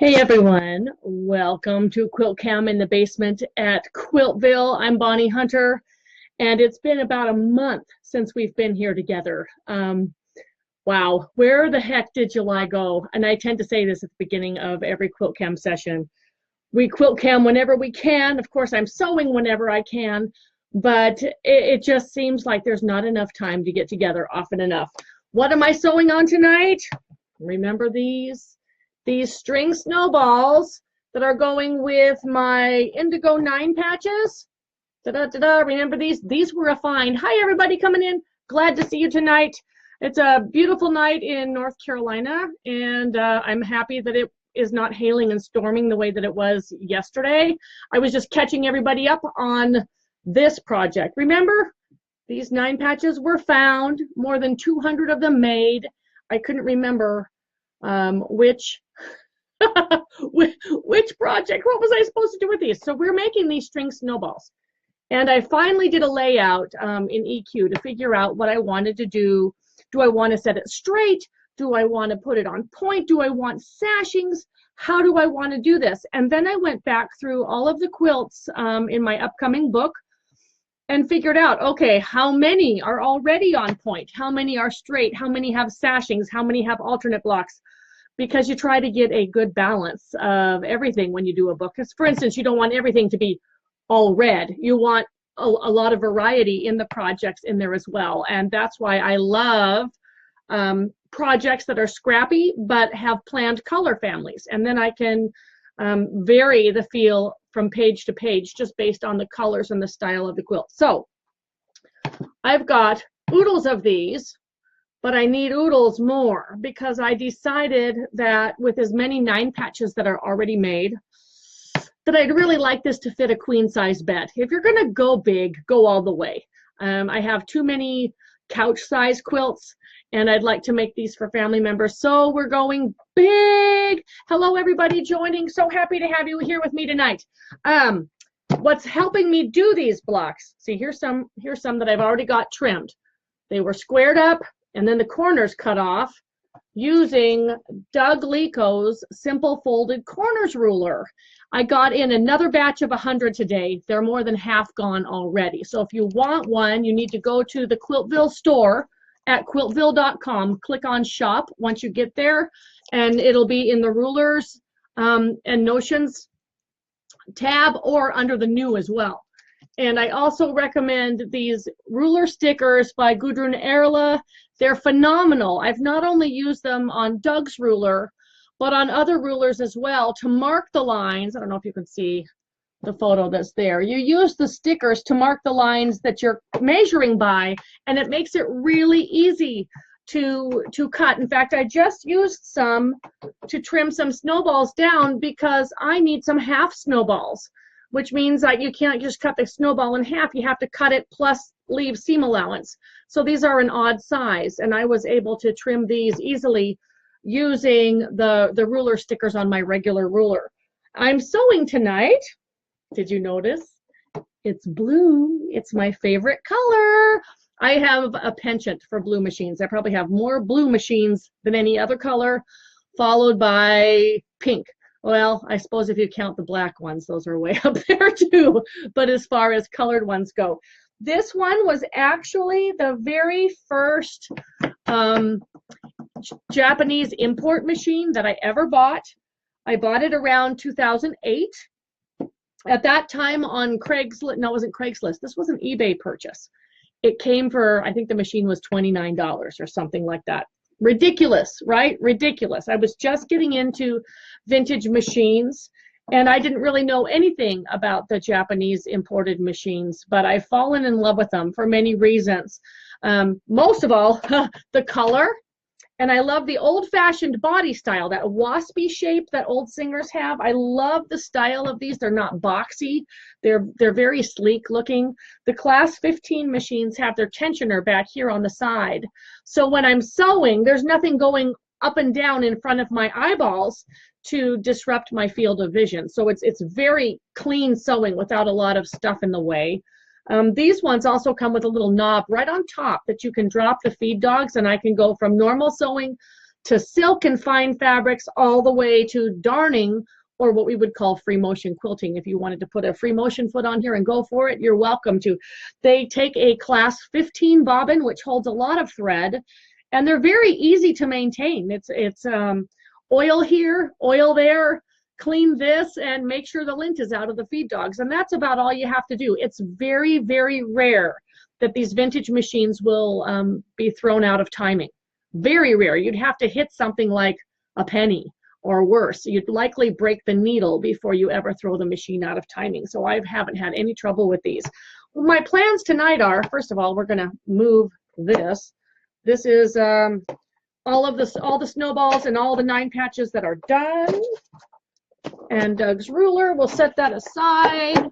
Hey everyone, welcome to Quilt-Cam in the basement at Quiltville. I'm Bonnie Hunter, and it's been about a month since we've been here together. Wow, where the heck did July go? And I tend to say this at the beginning of every Quilt-Cam session. We Quilt-Cam whenever we can. Of course, I'm sewing whenever I can, but it just seems like there's not enough time to get together often enough. What am I sewing on tonight? Remember these string snowballs that are going with my indigo 9 patches. Da-da-da-da. Remember these? These were a find. Hi, everybody coming in. Glad to see you tonight. It's a beautiful night in North Carolina, and I'm happy that it is not hailing and storming the way that it was yesterday. I was just catching everybody up on this project. Remember, these 9 patches were found, more than 200 of them made. I couldn't remember which project, what was I supposed to do with these? So we're making these string snowballs. And I finally did a layout in EQ to figure out what I wanted to do. Do I want to set it straight? Do I want to put it on point? Do I want sashings? How do I want to do this? And then I went back through all of the quilts in my upcoming book and figured out, okay, how many are already on point? How many are straight? How many have sashings? How many have alternate blocks? Because you try to get a good balance of everything when you do a book. Because, for instance, you don't want everything to be all red. You want a lot of variety in the projects in there as well. And that's why I love projects that are scrappy but have planned color families. And then I can vary the feel from page to page just based on the colors and the style of the quilt. So I've got oodles of these, but I need oodles more because I decided that with as many 9 patches that are already made, that I'd really like this to fit a queen size bed. If you're gonna go big, go all the way. I have too many couch size quilts and I'd like to make these for family members. So we're going big. Hello everybody joining. So happy to have you here with me tonight. What's helping me do these blocks? See, here's some that I've already got trimmed. They were squared up and then the corners cut off using Doug Lico's Simple Folded Corners ruler. I got in another batch of 100 today. They're more than half gone already. So if you want one, you need to go to the Quiltville store at quiltville.com. Click on shop once you get there, and it'll be in the rulers and notions tab or under the new as well. And I also recommend these ruler stickers by Gudrun Erla. They're phenomenal. I've not only used them on Doug's ruler, but on other rulers as well to mark the lines. I don't know if you can see the photo that's there. You use the stickers to mark the lines that you're measuring by, and it makes it really easy to cut. In fact, I just used some to trim some snowballs down because I need some half snowballs, which means that you can't just cut the snowball in half. You have to cut it plus leave seam allowance. So these are an odd size, and I was able to trim these easily using the ruler stickers on my regular ruler. I'm sewing tonight. Did you notice? It's blue. It's my favorite color. I have a penchant for blue machines. I probably have more blue machines than any other color, followed by pink. Well, I suppose if you count the black ones, those are way up there too. But as far as colored ones go, this one was actually the very first Japanese import machine that I ever bought. I bought it around 2008. At that time on Craigslist, no, it wasn't Craigslist. This was an eBay purchase. It came for, I think the machine was $29 or something like that. Ridiculous, right? Ridiculous. I was just getting into vintage machines and I didn't really know anything about the Japanese imported machines, but I've fallen in love with them for many reasons. Most of all, the color. And I love the old-fashioned body style, that waspy shape that old singers have. I love the style of these. They're not boxy. They're very sleek looking. The Class 15 machines have their tensioner back here on the side. So when I'm sewing, there's nothing going up and down in front of my eyeballs to disrupt my field of vision. So it's very clean sewing without a lot of stuff in the way. These ones also come with a little knob right on top that you can drop the feed dogs, and I can go from normal sewing to silk and fine fabrics, all the way to darning, or what we would call free motion quilting. If you wanted to put a free motion foot on here and go for it, you're welcome to. They take a class 15 bobbin, which holds a lot of thread, and they're very easy to maintain. It's oil here, oil there, clean this, and make sure the lint is out of the feed dogs. And that's about all you have to do. It's very, very rare that these vintage machines will be thrown out of timing. Very rare. You'd have to hit something like a penny or worse. You'd likely break the needle before you ever throw the machine out of timing. So I haven't had any trouble with these. Well, my plans tonight are, first of all, we're going to move this. This is all the snowballs and all the 9 patches that are done. And Doug's ruler, we'll set that aside.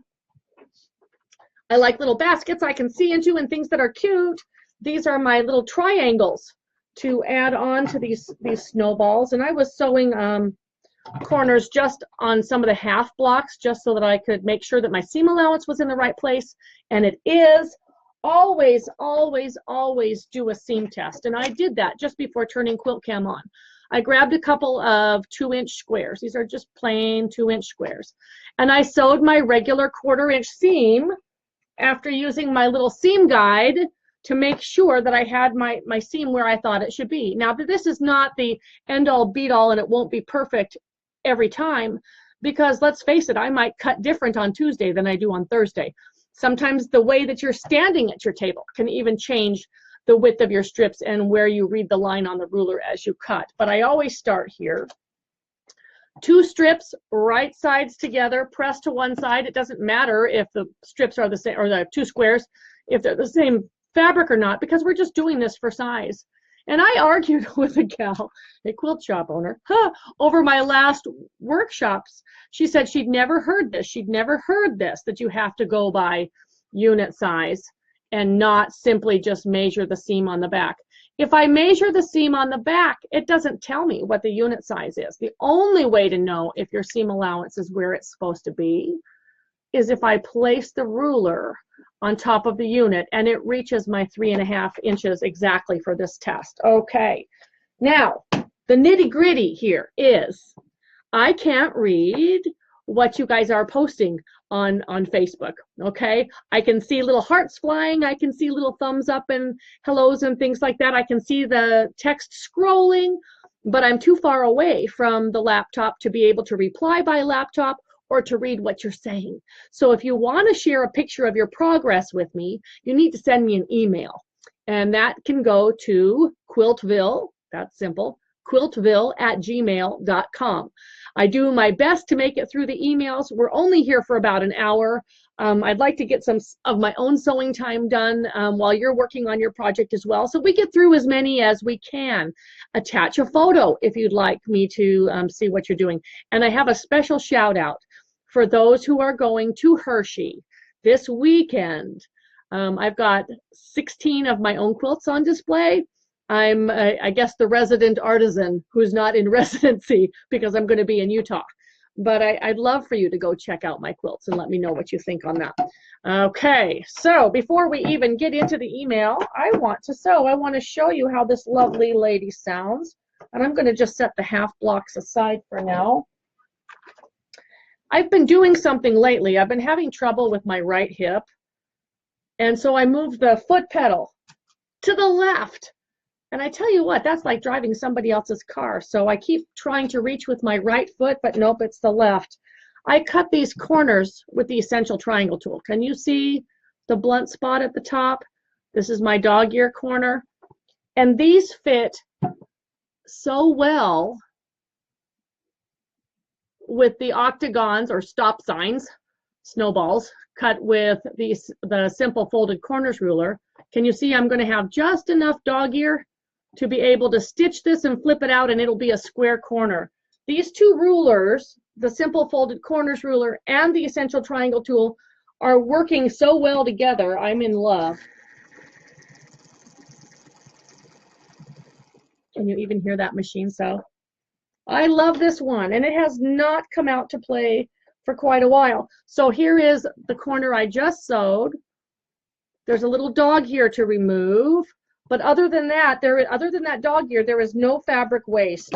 I like little baskets I can see into and things that are cute. These are my little triangles to add on to these snowballs. And I was sewing corners just on some of the half blocks, just so that I could make sure that my seam allowance was in the right place. And it is. Always, always, always do a seam test. And I did that just before turning Quilt-Cam on. I grabbed a couple of 2-inch squares. These are just plain 2-inch squares. And I sewed my regular 1/4-inch seam after using my little seam guide to make sure that I had my seam where I thought it should be. Now, this is not the end-all be-all, and it won't be perfect every time, because let's face it, I might cut different on Tuesday than I do on Thursday. Sometimes the way that you're standing at your table can even change the width of your strips and where you read the line on the ruler as you cut. But I always start here. 2 strips, right sides together, press to one side. It doesn't matter if the strips are the same, or the 2 squares, if they're the same fabric or not, because we're just doing this for size. And I argued with a gal, a quilt shop owner, over my last workshops. She said she'd never heard this. She'd never heard this, that you have to go by unit size and not simply just measure the seam on the back. If I measure the seam on the back, it doesn't tell me what the unit size is. The only way to know if your seam allowance is where it's supposed to be is if I place the ruler on top of the unit and it reaches my 3.5 inches exactly for this test. Okay, now the nitty-gritty here is I can't read what you guys are posting on Facebook. Okay, I can see little hearts flying, I can see little thumbs up and hellos and things like that. I can see the text scrolling, but I'm too far away from the laptop to be able to reply by laptop or to read what you're saying. So if you want to share a picture of your progress with me, you need to send me an email. And that can go to Quiltville, that's simple, quiltville@gmail.com. I do my best to make it through the emails. We're only here for about an hour. I'd like to get some of my own sewing time done while you're working on your project as well. So we get through as many as we can. Attach a photo if you'd like me to see what you're doing. And I have a special shout out for those who are going to Hershey this weekend. I've got 16 of my own quilts on display. I'm, I guess, the resident artisan who's not in residency because I'm going to be in Utah. But I'd love for you to go check out my quilts and let me know what you think on that. Okay, so before we even get into the email, I want to sew. I want to show you how this lovely lady sounds. And I'm going to just set the half blocks aside for now. I've been doing something lately. I've been having trouble with my right hip. And so I moved the foot pedal to the left. And I tell you what, that's like driving somebody else's car. So I keep trying to reach with my right foot, but nope, it's the left. I cut these corners with the Essential Triangle tool. Can you see the blunt spot at the top? This is my dog ear corner. And these fit so well with the octagons or stop signs, snowballs, cut with the simple folded corners ruler. Can you see I'm going to have just enough dog ear to be able to stitch this and flip it out, and it'll be a square corner. These 2 rulers, the simple folded corners ruler and the Essential Triangle tool, are working so well together. I'm in love. Can you even hear that machine sew? I love this one, and it has not come out to play for quite a while. So here is the corner I just sewed. There's a little dog here to remove. But other than that, other than that dog ear, there is no fabric waste.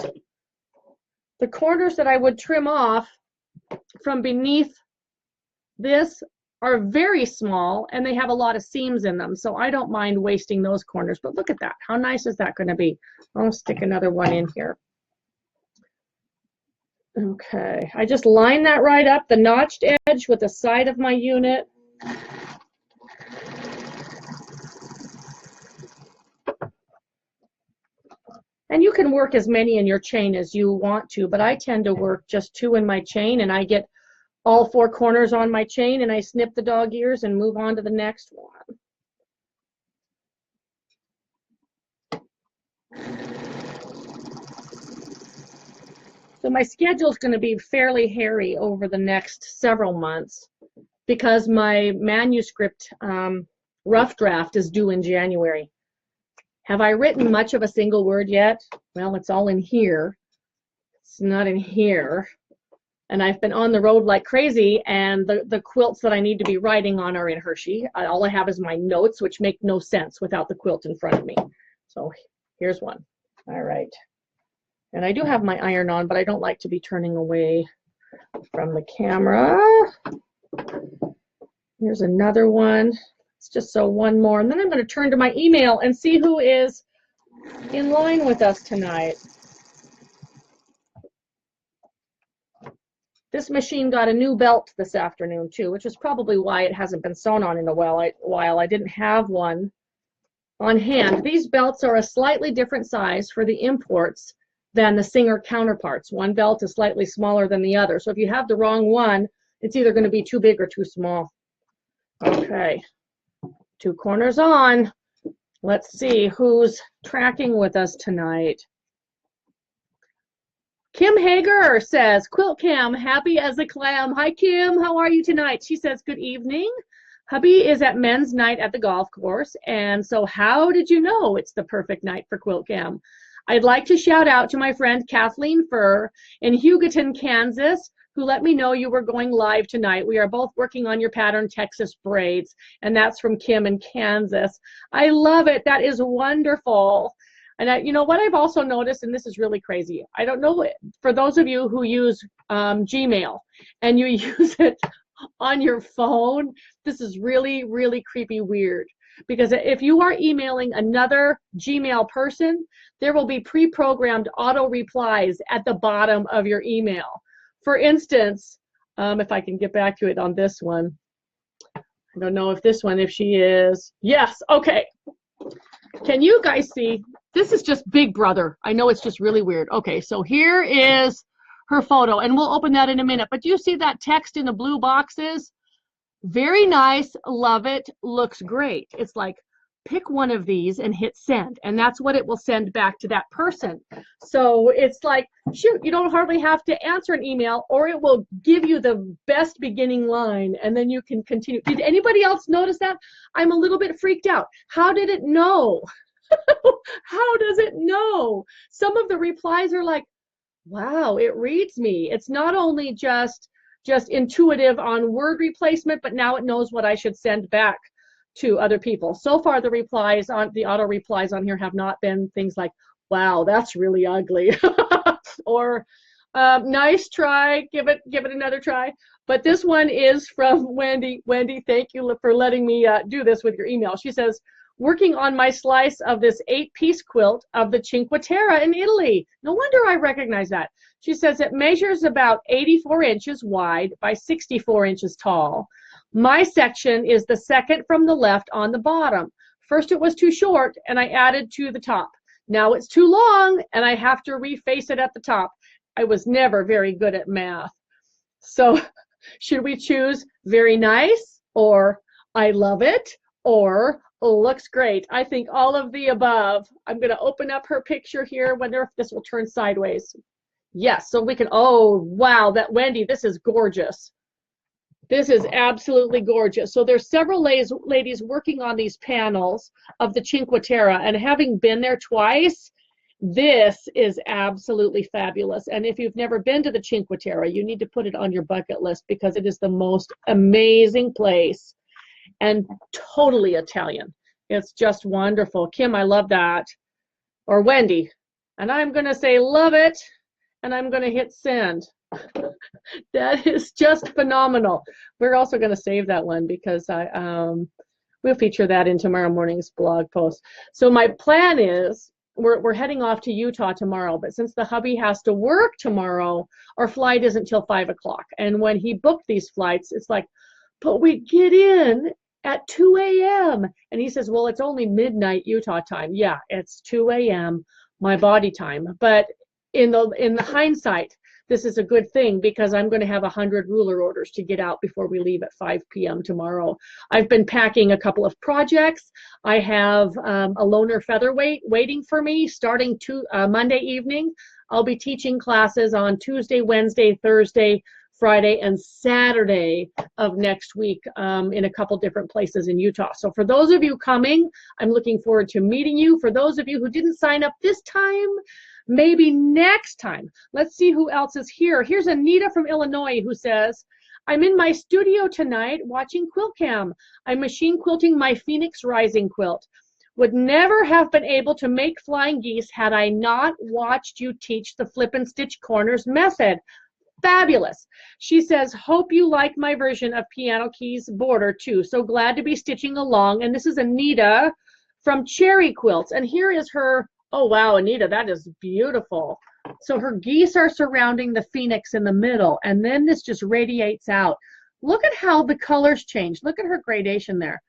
The corners that I would trim off from beneath this are very small, and they have a lot of seams in them, so I don't mind wasting those corners. But look at that. How nice is that going to be? I'll stick another one in here. Okay, I just line that right up, the notched edge with the side of my unit. And you can work as many in your chain as you want to, but I tend to work just 2 in my chain, and I get all 4 corners on my chain, and I snip the dog ears and move on to the next one. So my schedule is going to be fairly hairy over the next several months because my manuscript rough draft is due in January. Have I written much of a single word yet? Well, it's all in here. It's not in here. And I've been on the road like crazy, and the quilts that I need to be writing on are in Hershey. All I have is my notes, which make no sense without the quilt in front of me. So here's one. All right. And I do have my iron on, but I don't like to be turning away from the camera. Here's another one. It's just so one more. And then I'm going to turn to my email and see who is in line with us tonight. This machine got a new belt this afternoon too, which is probably why it hasn't been sewn on in a while. I didn't have one on hand. These belts are a slightly different size for the imports than the Singer counterparts. One belt is slightly smaller than the other. So if you have the wrong one, it's either going to be too big or too small. Okay, 2 corners on. Let's see who's tracking with us tonight. Kim Hager says, Quilt-Cam, happy as a clam. Hi, Kim. How are you tonight? She says, good evening. Hubby is at men's night at the golf course. And so how did you know it's the perfect night for Quilt-Cam? I'd like to shout out to my friend Kathleen Furr in Hugoton, Kansas, who let me know you were going live tonight. We are both working on your pattern Texas braids, and that's from Kim in Kansas. I love it. That is wonderful. And you know what I've also noticed, and this is really crazy. I don't know, for those of you who use Gmail and you use it on your phone, this is really, really creepy weird. Because if you are emailing another Gmail person, there will be pre-programmed auto replies at the bottom of your email. For instance, if I can get back to it on this one. I don't know if this one, if she is. Yes, okay. Can you guys see? This is just Big Brother. I know it's just really weird. Okay, so here is her photo, and we'll open that in a minute. But do you see that text in the blue boxes? Very nice, love it, looks great. It's like, pick one of these and hit send, and that's what it will send back to that person. So it's like, shoot, you don't hardly have to answer an email, or it will give you the best beginning line, and then you can continue. Did anybody else notice that? I'm a little bit freaked out. How did it know? How does it know? Some of the replies are like, wow, it reads me. It's not only just intuitive on word replacement, but now it knows what I should send back to other people. So far, the replies on the auto replies on here have not been things like, wow, that's really ugly, or nice try, give it another try. But this one is from Wendy. Wendy, thank you for letting me do this with your email. She says, working on my slice of this 8-piece quilt of the Cinque Terre in Italy. No wonder I recognize that. She says it measures about 84 inches wide by 64 inches tall. My section is the second from the left on the bottom. First it was too short and I added to the top. Now it's too long and I have to reface it at the top. I was never very good at math. So should we choose very nice, or I love it, or looks great? I think all of the above. I'm going to open up her picture here. Wonder if this will turn sideways. Yes, so we can, oh, wow, that Wendy, this is gorgeous. This is absolutely gorgeous. So there's several ladies working on these panels of the Cinque Terre, and having been there twice, this is absolutely fabulous. And if you've never been to the Cinque Terre, you need to put it on your bucket list, because it is the most amazing place and totally Italian. It's just wonderful. Kim, I love that. Or Wendy. And I'm going to say love it, and I'm going to hit send. That is just phenomenal. We're also going to save that one because we'll feature that in tomorrow morning's blog post. So my plan is we're heading off to Utah tomorrow, but since the hubby has to work tomorrow, our flight isn't till 5 o'clock. And when he booked these flights, it's like, but we get in at 2 a.m. And he says, well, it's only midnight Utah time. Yeah, it's 2 a.m. my body time. But in the hindsight, this is a good thing because I'm going to have 100 ruler orders to get out before we leave at 5 p.m. tomorrow. I've been packing a couple of projects. I have a loner featherweight waiting for me starting Monday evening. I'll be teaching classes on Tuesday, Wednesday, Thursday, Friday, and Saturday of next week in a couple different places in Utah. So for those of you coming, I'm looking forward to meeting you. For those of you who didn't sign up this time, maybe next time. Let's see who else is here. Here's Anita from Illinois who says, I'm in my studio tonight watching Quilt-Cam. I'm machine quilting my Phoenix Rising quilt. Would never have been able to make flying geese had I not watched you teach the flip and stitch corners method. Fabulous. She says, hope you like my version of Piano Keys border too. So glad to be stitching along. And this is Anita from Cherry Quilts. And here is her. Oh, wow, Anita, that is beautiful. So her geese are surrounding the phoenix in the middle, and then this just radiates out. Look at how the colors change. Look at her gradation there.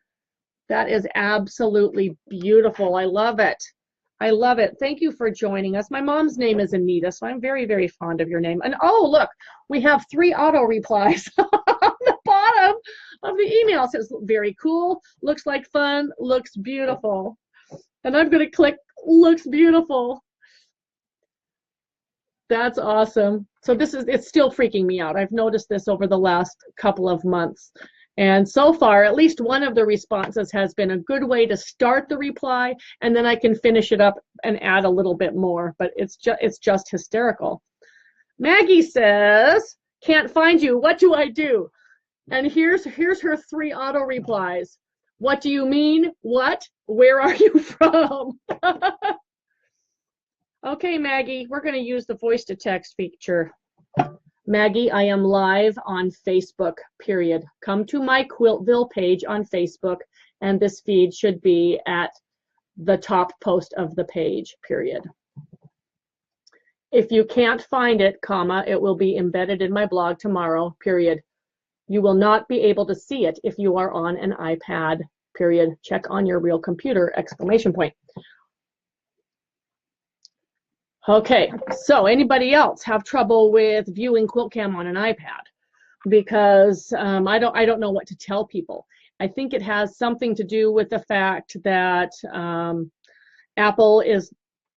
That is absolutely beautiful. I love it. I love it. Thank you for joining us. My mom's name is Anita, so I'm very, very fond of your name. And oh, look, we have 3 auto replies on the bottom of the email. It says, very cool, looks like fun, looks beautiful. And I'm going to click looks beautiful. That's awesome. So it's still freaking me out. I've noticed this over the last couple of months. And so far, at least one of the responses has been a good way to start the reply, and then I can finish it up and add a little bit more. But it's just hysterical. Maggie says, can't find you. What do I do? And here's her 3 auto replies. What do you mean? What? Where are you from? Okay, Maggie, we're going to use the voice to text feature. Maggie, I am live on Facebook, period. Come to my Quiltville page on Facebook, and this feed should be at the top post of the page, period. If you can't find it, comma, it will be embedded in my blog tomorrow, period. You will not be able to see it if you are on an iPad, period. Check on your real computer, exclamation point. Okay, so anybody else have trouble with viewing Quilt-Cam on an iPad? Because I don't know what to tell people. I think it has something to do with the fact that Apple is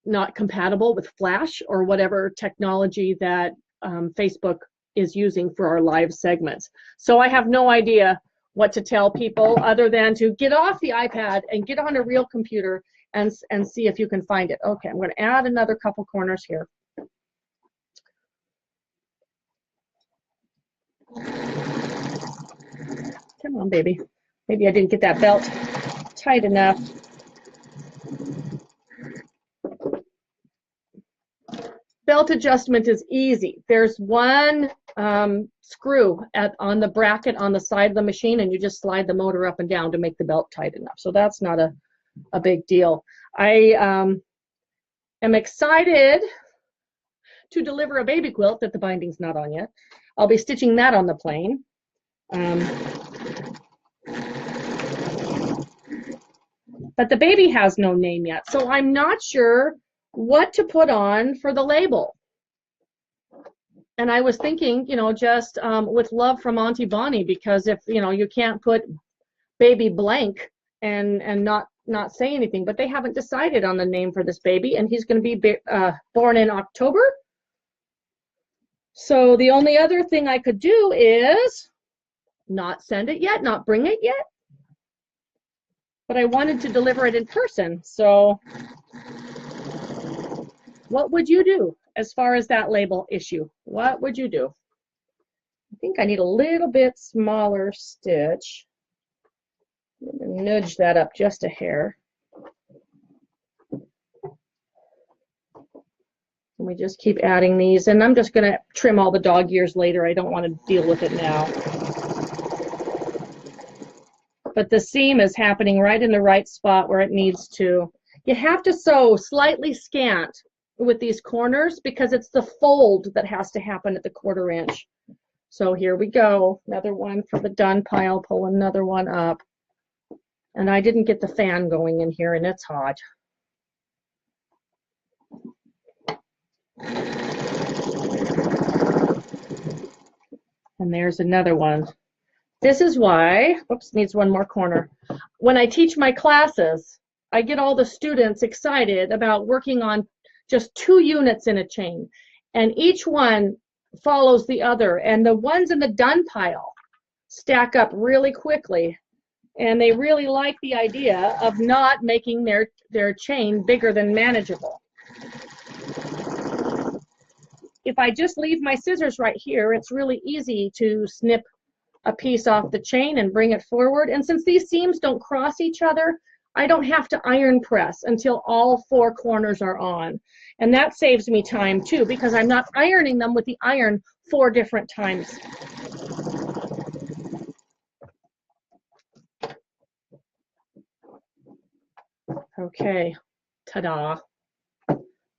not compatible with Flash or whatever technology that Facebook is using for our live segments. So I have no idea what to tell people other than to get off the iPad and get on a real computer and see if you can find it. Okay, I'm going to add another couple corners here. Come on, baby. Maybe I didn't get that belt tight enough. Belt adjustment is easy. There's one screw on the bracket on the side of the machine, and you just slide the motor up and down to make the belt tight enough. So that's not a big deal. I am excited to deliver a baby quilt that the binding's not on yet. I'll be stitching that on the plane. But the baby has no name yet, so I'm not sure what to put on for the label. And I was thinking, just with love from Auntie Bonnie, because if, you can't put baby blank and not say anything, but they haven't decided on the name for this baby, and he's going to be born in October. So the only other thing I could do is not send it yet, not bring it yet. But I wanted to deliver it in person. So what would you do as far as that label issue? What would you do? I think I need a little bit smaller stitch. Nudge that up just a hair. And we just keep adding these, and I'm just going to trim all the dog ears later. I don't want to deal with it now. But the seam is happening right in the right spot where it needs to. You have to sew slightly scant with these corners because it's the fold that has to happen at the 1/4 inch. So here we go. Another one for the done pile. Pull another one up. And I didn't get the fan going in here, and it's hot. And there's another one. This is why, oops, needs one more corner. When I teach my classes, I get all the students excited about working on just 2 units in a chain. And each one follows the other. And the ones in the done pile stack up really quickly. And they really like the idea of not making their chain bigger than manageable. If I just leave my scissors right here, it's really easy to snip a piece off the chain and bring it forward. And since these seams don't cross each other, I don't have to iron press until all 4 corners are on. And that saves me time too, because I'm not ironing them with the iron 4 different times. Okay, ta-da.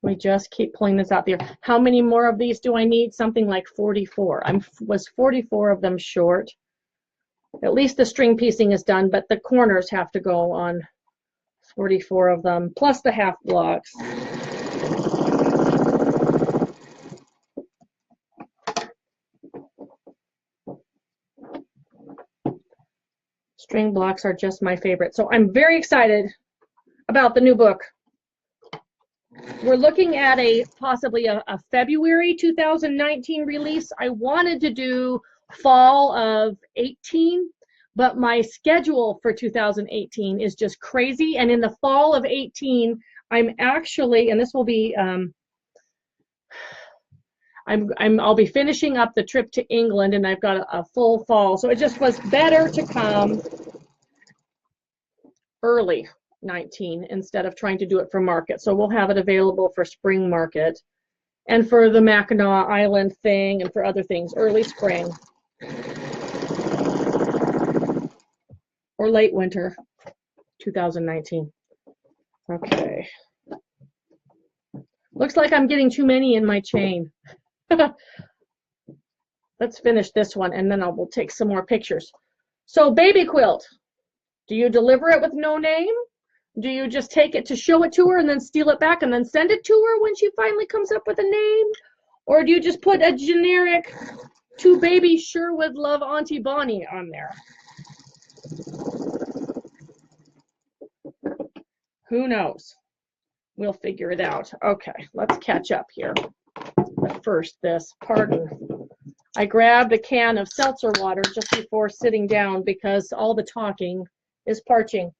We just keep pulling this out there. How many more of these do I need? Something like 44. I was 44 of them short. At least the string piecing is done, but the corners have to go on 44 of them, plus the half blocks. String blocks are just my favorite. So I'm very excited about the new book. We're looking at possibly a February 2019 release. I wanted to do fall of 18, but my schedule for 2018 is just crazy. And in the fall of 18, I'm actually, and this will be, I'll be finishing up the trip to England, and I've got a full fall. So it just was better to come early 19 instead of trying to do it for market. So we'll have it available for spring market and for the Mackinac Island thing and for other things, early spring or late winter 2019. Okay. Looks like I'm getting too many in my chain. Let's finish this one, and then we'll take some more pictures. So baby quilt, do you deliver it with no name? Do you just take it to show it to her and then steal it back and then send it to her when she finally comes up with a name? Or do you just put a generic "To Baby Sherwood Love Auntie Bonnie" on there? Who knows? We'll figure it out. Okay, let's catch up here. But first, pardon. I grabbed a can of seltzer water just before sitting down because all the talking is parching.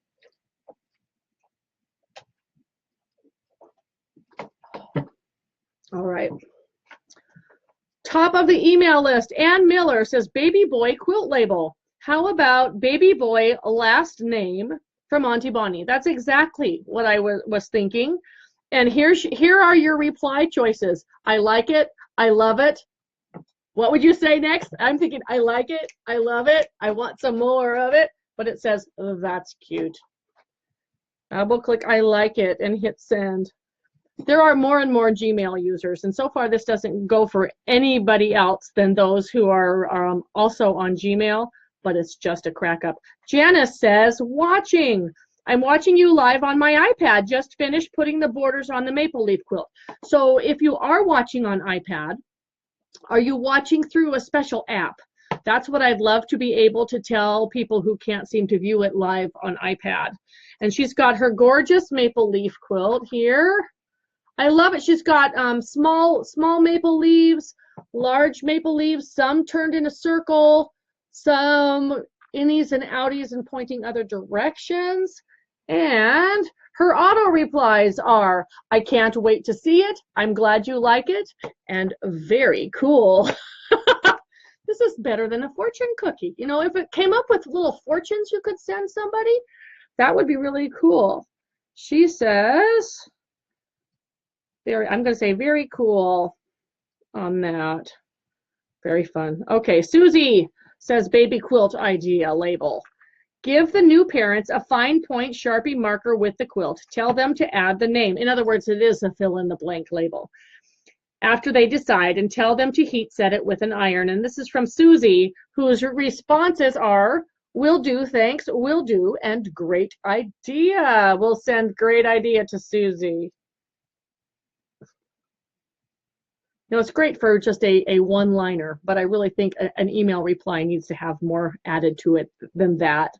All right. Top of the email list, Ann Miller says, "Baby boy quilt label. How about baby boy last name from Auntie Bonnie?" That's exactly what I was thinking. And here are your reply choices. I like it. I love it. What would you say next? I'm thinking, I like it. I love it. I want some more of it. But it says, "Oh, that's cute." Double click I like it and hit send. There are more and more Gmail users, and so far this doesn't go for anybody else than those who are also on Gmail, but it's just a crack up. Janice says, "Watching. I'm watching you live on my iPad. Just finished putting the borders on the maple leaf quilt." So if you are watching on iPad, are you watching through a special app? That's what I'd love to be able to tell people who can't seem to view it live on iPad. And she's got her gorgeous maple leaf quilt here. I love it. She's got small maple leaves, large maple leaves, some turned in a circle, some innies and outies and pointing other directions. And her auto replies are, "I can't wait to see it. I'm glad you like it." And "very cool." This is better than a fortune cookie. You know, if it came up with little fortunes you could send somebody, that would be really cool. She says, I'm going to say very cool on that. Very fun. Okay, Susie says baby quilt idea label. Give the new parents a fine point Sharpie marker with the quilt. Tell them to add the name. In other words, it is a fill in the blank label. After they decide, and tell them to heat set it with an iron. And this is from Susie, whose responses are, will do, thanks, will do, and great idea. We'll send great idea to Susie. Now, it's great for just a one-liner, but I really think an email reply needs to have more added to it than that.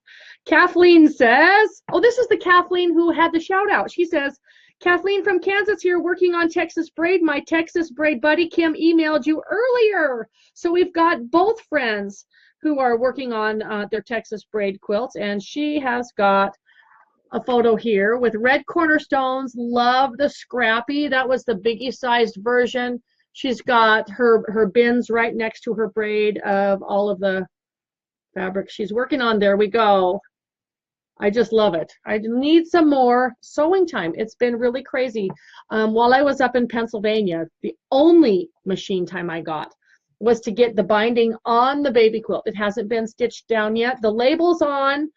Kathleen says, oh, this is the Kathleen who had the shout out. She says, Kathleen from Kansas here working on Texas Braid. My Texas Braid buddy Kim emailed you earlier. So we've got both friends who are working on their Texas Braid quilts, and she has got a photo here with red cornerstones. Love the scrappy. That was the biggie sized version. She's got her bins right next to her braid of all of the fabric she's working on. There we go. I just love it. I need some more sewing time. It's been really crazy. While I was up in Pennsylvania, the only machine time I got was to get the binding on the baby quilt. It hasn't been stitched down yet. The label's on.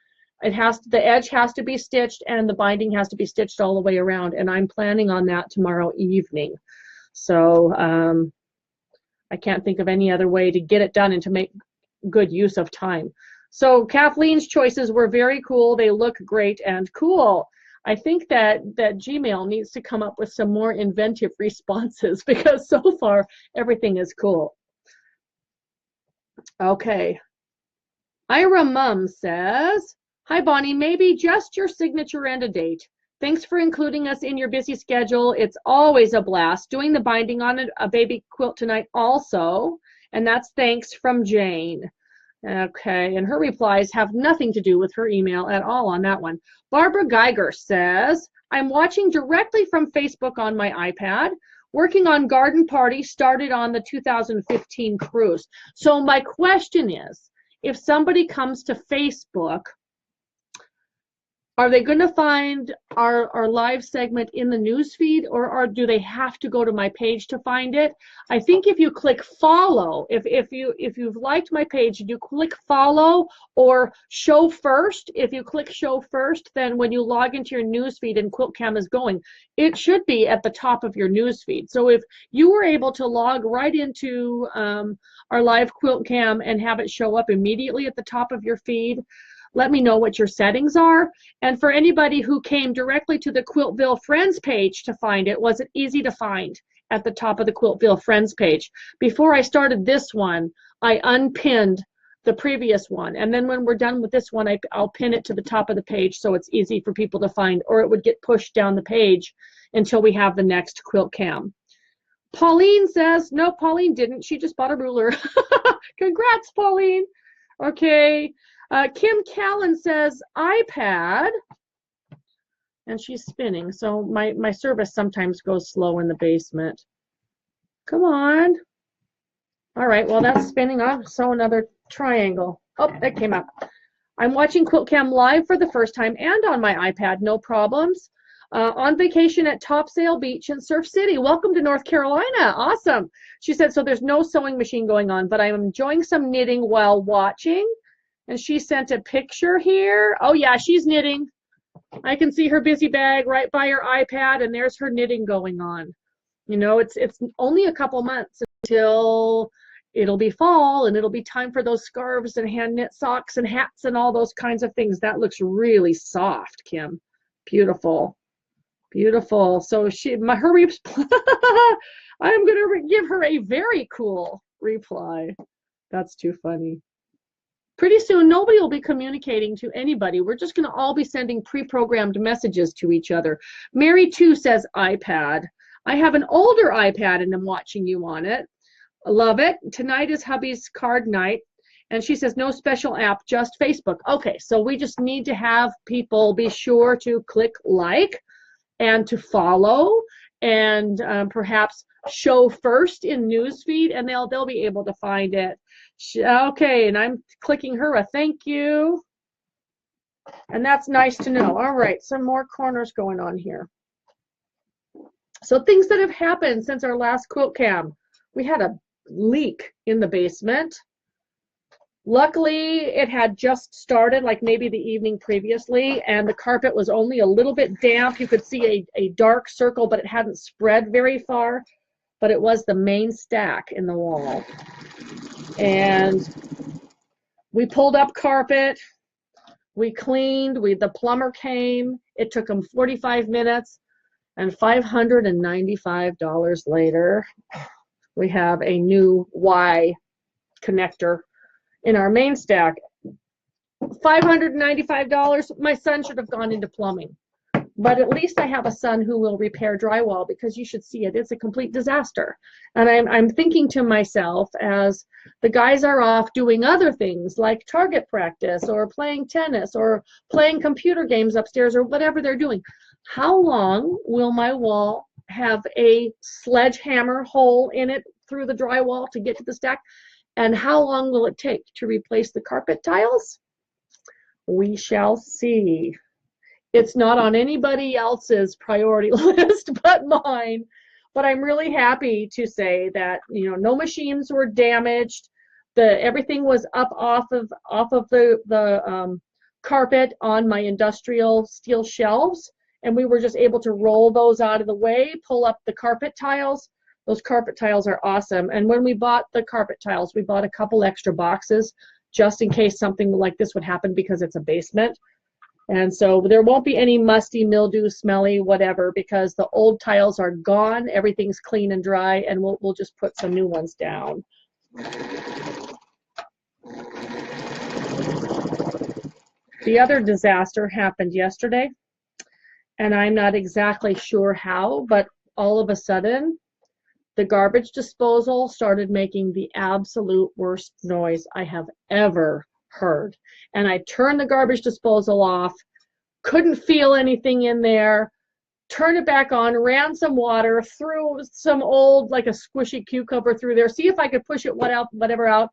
The edge has to be stitched, and the binding has to be stitched all the way around. And I'm planning on that tomorrow evening. So I can't think of any other way to get it done and to make good use of time. So Kathleen's choices were very cool. They look great and cool. I think that Gmail needs to come up with some more inventive responses because so far everything is cool. Okay. Ira Mum says, hi Bonnie, maybe just your signature and a date. Thanks for including us in your busy schedule. It's always a blast doing the binding on a baby quilt tonight also. And that's thanks from Jane. Okay, and her replies have nothing to do with her email at all on that one. Barbara Geiger says, I'm watching directly from Facebook on my iPad. Working on Garden Party started on the 2015 cruise. So my question is, if somebody comes to Facebook, are they going to find our live segment in the news feed, or do they have to go to my page to find it? I think if you click follow, if you've liked my page and you click follow or show first, if you click show first, then when you log into your news feed and Quilt-Cam is going, it should be at the top of your news feed. So if you were able to log right into our live Quilt-Cam and have it show up immediately at the top of your feed, let me know what your settings are. And for anybody who came directly to the Quiltville Friends page to find it, was it easy to find at the top of the Quiltville Friends page? Before I started this one, I unpinned the previous one. And then when we're done with this one, I'll pin it to the top of the page so it's easy for people to find, or it would get pushed down the page until we have the next Quilt-Cam. Pauline says, no, Pauline didn't. She just bought a ruler. Congrats, Pauline. Okay. Kim Callan says iPad, and she's spinning. So my service sometimes goes slow in the basement. Come on. All right, well, that's spinning off. So another triangle. Oh, that came up. I'm watching Quilt-Cam live for the first time and on my iPad, no problems. On vacation at Topsail Beach in Surf City. Welcome to North Carolina. Awesome. She said, so there's no sewing machine going on, but I'm enjoying some knitting while watching. And she sent a picture here. Oh, yeah, she's knitting. I can see her busy bag right by her iPad, and there's her knitting going on. You know, it's only a couple months until it'll be fall, and it'll be time for those scarves and hand knit socks and hats and all those kinds of things. That looks really soft, Kim. Beautiful. Beautiful. So I'm going to give her a very cool reply. That's too funny. Pretty soon, nobody will be communicating to anybody. We're just going to all be sending pre-programmed messages to each other. Mary, too, says iPad. I have an older iPad, and I'm watching you on it. I love it. Tonight is hubby's card night. And she says, no special app, just Facebook. Okay, so we just need to have people be sure to click like and to follow and perhaps show first in newsfeed, and they'll be able to find it. Okay, and I'm clicking her a thank you, and that's nice to know. All right, some more corners going on here. So things that have happened since our last Quilt-Cam. We had a leak in the basement. Luckily, it had just started, like maybe the evening previously, and the carpet was only a little bit damp. You could see a dark circle, but it hadn't spread very far. But it was the main stack in the wall. And we pulled up carpet. We cleaned. The plumber came. It took him 45 minutes. And $595 later, we have a new Y connector in our main stack. $595. My son should have gone into plumbing, but at least I have a son who will repair drywall, because you should see it. It's a complete disaster. And I'm thinking to myself, as the guys are off doing other things like target practice or playing tennis or playing computer games upstairs or whatever they're doing, how long will my wall have a sledgehammer hole in it through the drywall to get to the stack? And how long will it take to replace the carpet tiles? We shall see. It's not on anybody else's priority list but mine. But I'm really happy to say that, you know, no machines were damaged. Everything was up off of the carpet on my industrial steel shelves, and we were just able to roll those out of the way, pull up the carpet tiles. Those carpet tiles are awesome. And when we bought the carpet tiles, we bought a couple extra boxes just in case something like this would happen, because it's a basement. And so there won't be any musty, mildew, smelly, whatever, because the old tiles are gone. Everything's clean and dry, and we'll just put some new ones down. The other disaster happened yesterday, and I'm not exactly sure how, but all of a sudden, the garbage disposal started making the absolute worst noise I have ever heard. And I turned the garbage disposal off, couldn't feel anything in there, turned it back on, ran some water, threw some old, like a squishy cucumber through there, see if I could push it whatever out.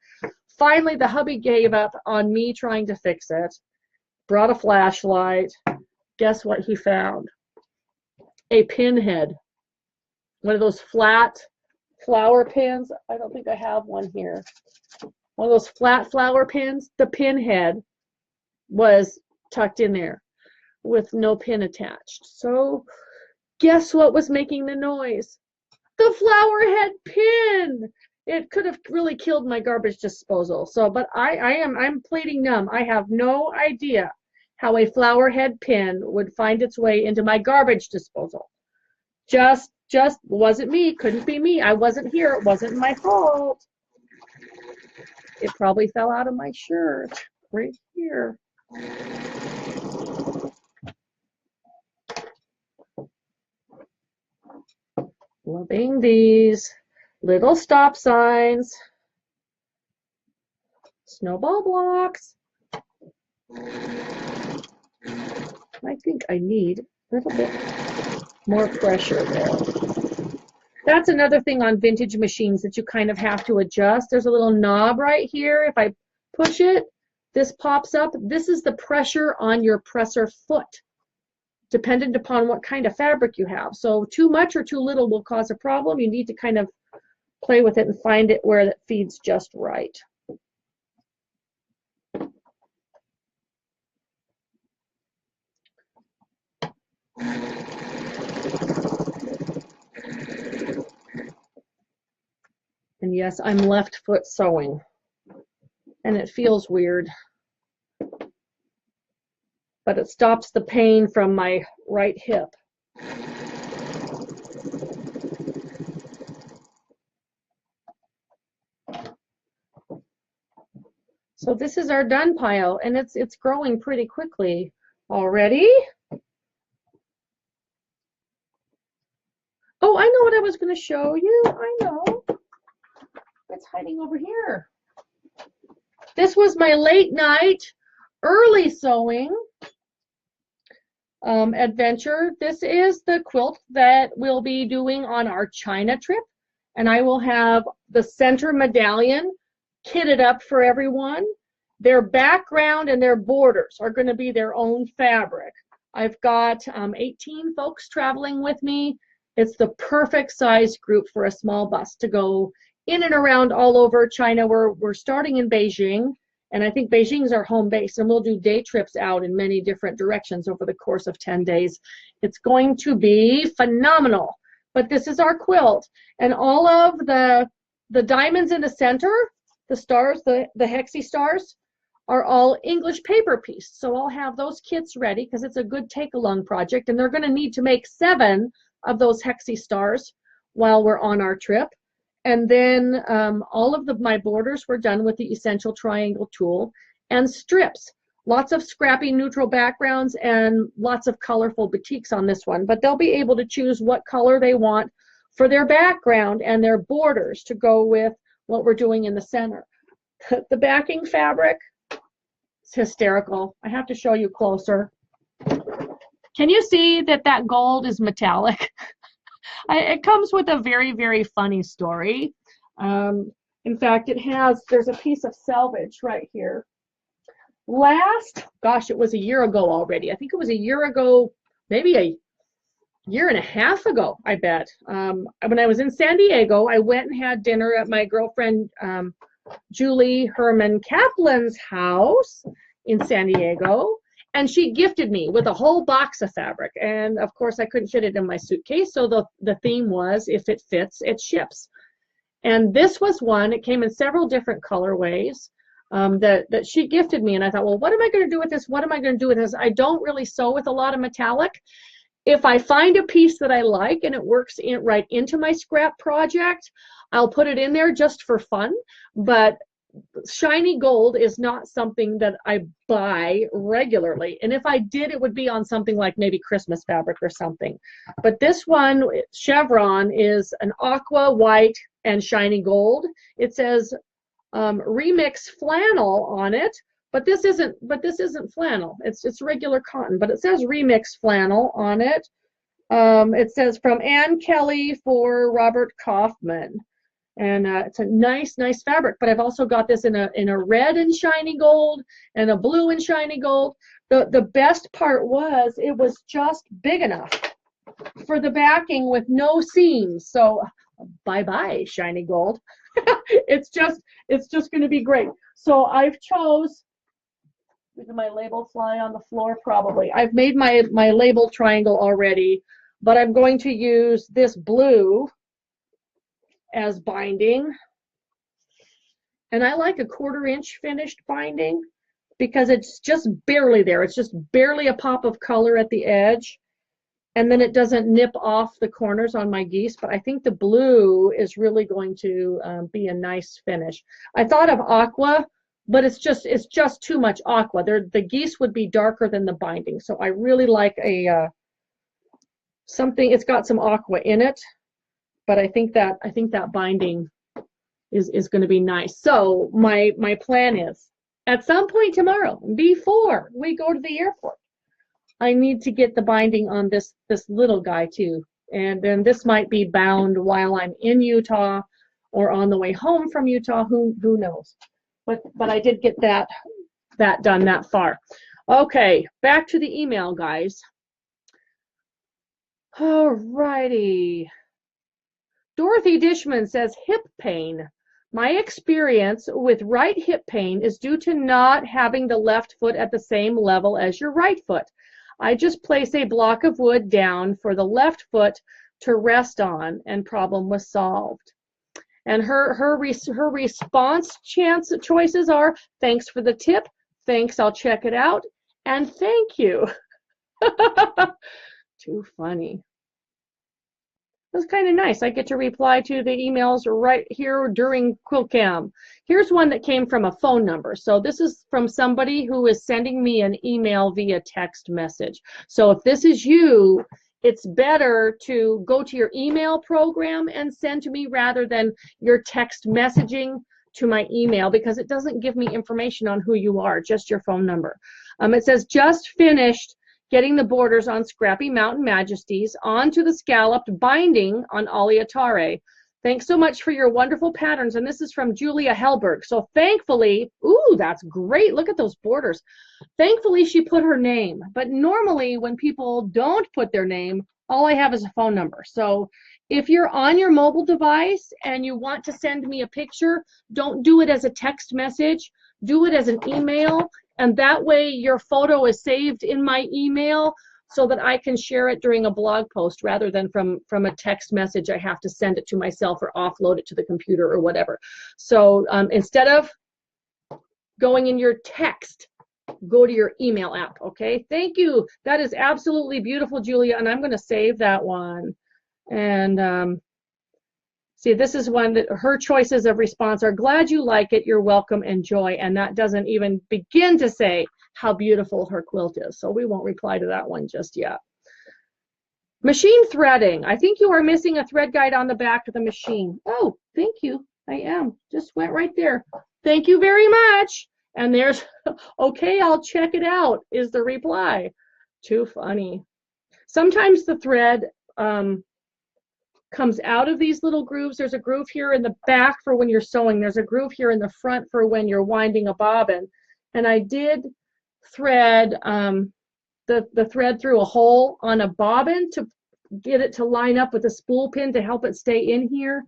Finally, the hubby gave up on me trying to fix it, brought a flashlight. Guess what he found? A pinhead. One of those flat flower pins. I don't think I have one here. One of those flat flower pins. The pinhead was tucked in there with no pin attached. So guess what was making the noise? The flower head pin. It could have really killed my garbage disposal. So, but I'm pleading numb. I have no idea how a flower head pin would find its way into my garbage disposal. Just wasn't me. Couldn't be me. I wasn't here. It wasn't my fault. It probably fell out of my shirt right here. Loving these little stop signs. Snowball blocks. I think I need a little bit more pressure there. That's another thing on vintage machines that you kind of have to adjust. There's a little knob right here. If I push it, this pops up. This is the pressure on your presser foot, dependent upon what kind of fabric you have. So too much or too little will cause a problem. You need to kind of play with it and find it where it feeds just right. And yes, I'm left foot sewing, and it feels weird, but it stops the pain from my right hip. So this is our done pile, and it's growing pretty quickly already. Oh, I know what I was going to show you. I know. It's hiding over here. This was my late night, early sewing. adventure. This is the quilt that we'll be doing on our China trip, and I will have the center medallion kitted up for everyone. Their background and their borders are going to be their own fabric. I've got 18 folks traveling with me. It's the perfect size group for a small bus to go in and around all over China. We're starting in Beijing, and I think Beijing's our home base, and we'll do day trips out in many different directions over the course of 10 days. It's going to be phenomenal. But this is our quilt, and all of the diamonds in the center, the stars, the hexie stars, are all English paper piece. So I'll have those kits ready because it's a good take-along project, and they're going to need to make 7 of those hexie stars while we're on our trip. And then all of my borders were done with the Essential Triangle tool, and strips. Lots of scrappy neutral backgrounds and lots of colorful batiks on this one, but they'll be able to choose what color they want for their background and their borders to go with what we're doing in the center. The backing fabric, it's hysterical. I have to show you closer. Can you see that that gold is metallic? It comes with a very, very funny story. In fact, there's a piece of selvage right here. Gosh, it was a year ago already. I think it was a year ago, maybe a year and a half ago, I bet. When I was in San Diego, I went and had dinner at my girlfriend Julie Herman Kaplan's house in San Diego, and she gifted me with a whole box of fabric. And of course, I couldn't fit it in my suitcase, so the theme was, if it fits, it ships. And this was one. It came in several different colorways. That she gifted me, and I thought, well, what am I going to do with this? What am I going to do with this? I don't really sew with a lot of metallic. If I find a piece that I like and it works right into my scrap project, I'll put it in there just for fun. But shiny gold is not something that I buy regularly. And if I did, it would be on something like maybe Christmas fabric or something. But this one, chevron, is an aqua, white, and shiny gold. It says remix flannel on it, but this isn't flannel. It's regular cotton, but it says remix flannel on it. It says from Ann Kelly for Robert Kaufman, and it's a nice fabric. But I've also got this in a red and shiny gold and a blue and shiny gold. The best part was it was just big enough for the backing with no seams. So bye bye shiny gold. It's just going to be great. So I've chose, did my label fly on the floor? Probably. I've made my label triangle already, but I'm going to use this blue as binding. And I like a 1/4 inch finished binding because it's just barely there. It's just barely a pop of color at the edge. And then it doesn't nip off the corners on my geese, but I think the blue is really going to be a nice finish. I thought of aqua, but it's just too much aqua. The geese would be darker than the binding, so I really like something. It's got some aqua in it, but I think that binding is going to be nice. So my plan is, at some point tomorrow, before we go to the airport, I need to get the binding on this little guy too. And then this might be bound while I'm in Utah or on the way home from Utah, who knows. But I did get that done that far. Okay, back to the email, guys. All righty. Dorothy Dishman says, hip pain. My experience with right hip pain is due to not having the left foot at the same level as your right foot. I just place a block of wood down for the left foot to rest on, and problem was solved. And her response choices are, thanks for the tip, thanks, I'll check it out, and thank you. Too funny. That's kind of nice. I get to reply to the emails right here during Quilt-Cam. Here's one that came from a phone number. So this is from somebody who is sending me an email via text message. So if this is you, it's better to go to your email program and send to me rather than your text messaging to my email, because it doesn't give me information on who you are, just your phone number. It says, just finished getting the borders on Scrappy Mountain Majesties onto the scalloped binding on Aliatare. Thanks so much for your wonderful patterns. And this is from Julia Hellberg. So thankfully, ooh, that's great. Look at those borders. Thankfully, she put her name. But normally when people don't put their name, all I have is a phone number. So if you're on your mobile device and you want to send me a picture, don't do it as a text message. Do it as an email. And that way your photo is saved in my email so that I can share it during a blog post rather than from a text message. I have to send it to myself or offload it to the computer or whatever. So instead of going in your text, go to your email app, okay? Thank you. That is absolutely beautiful, Julia, and I'm going to save that one. And see, this is one that her choices of response are glad you like it, you're welcome, enjoy, and that doesn't even begin to say how beautiful her quilt is, so we won't reply to that one just yet. Machine threading. I think you are missing a thread guide on the back of the machine. Oh, thank you. I am. Just went right there. Thank you very much. And there's, okay, I'll check it out, is the reply. Too funny. Sometimes the thread comes out of these little grooves. There's a groove here in the back for when you're sewing. There's a groove here in the front for when you're winding a bobbin. And I did thread the thread through a hole on a bobbin to get it to line up with a spool pin to help it stay in here,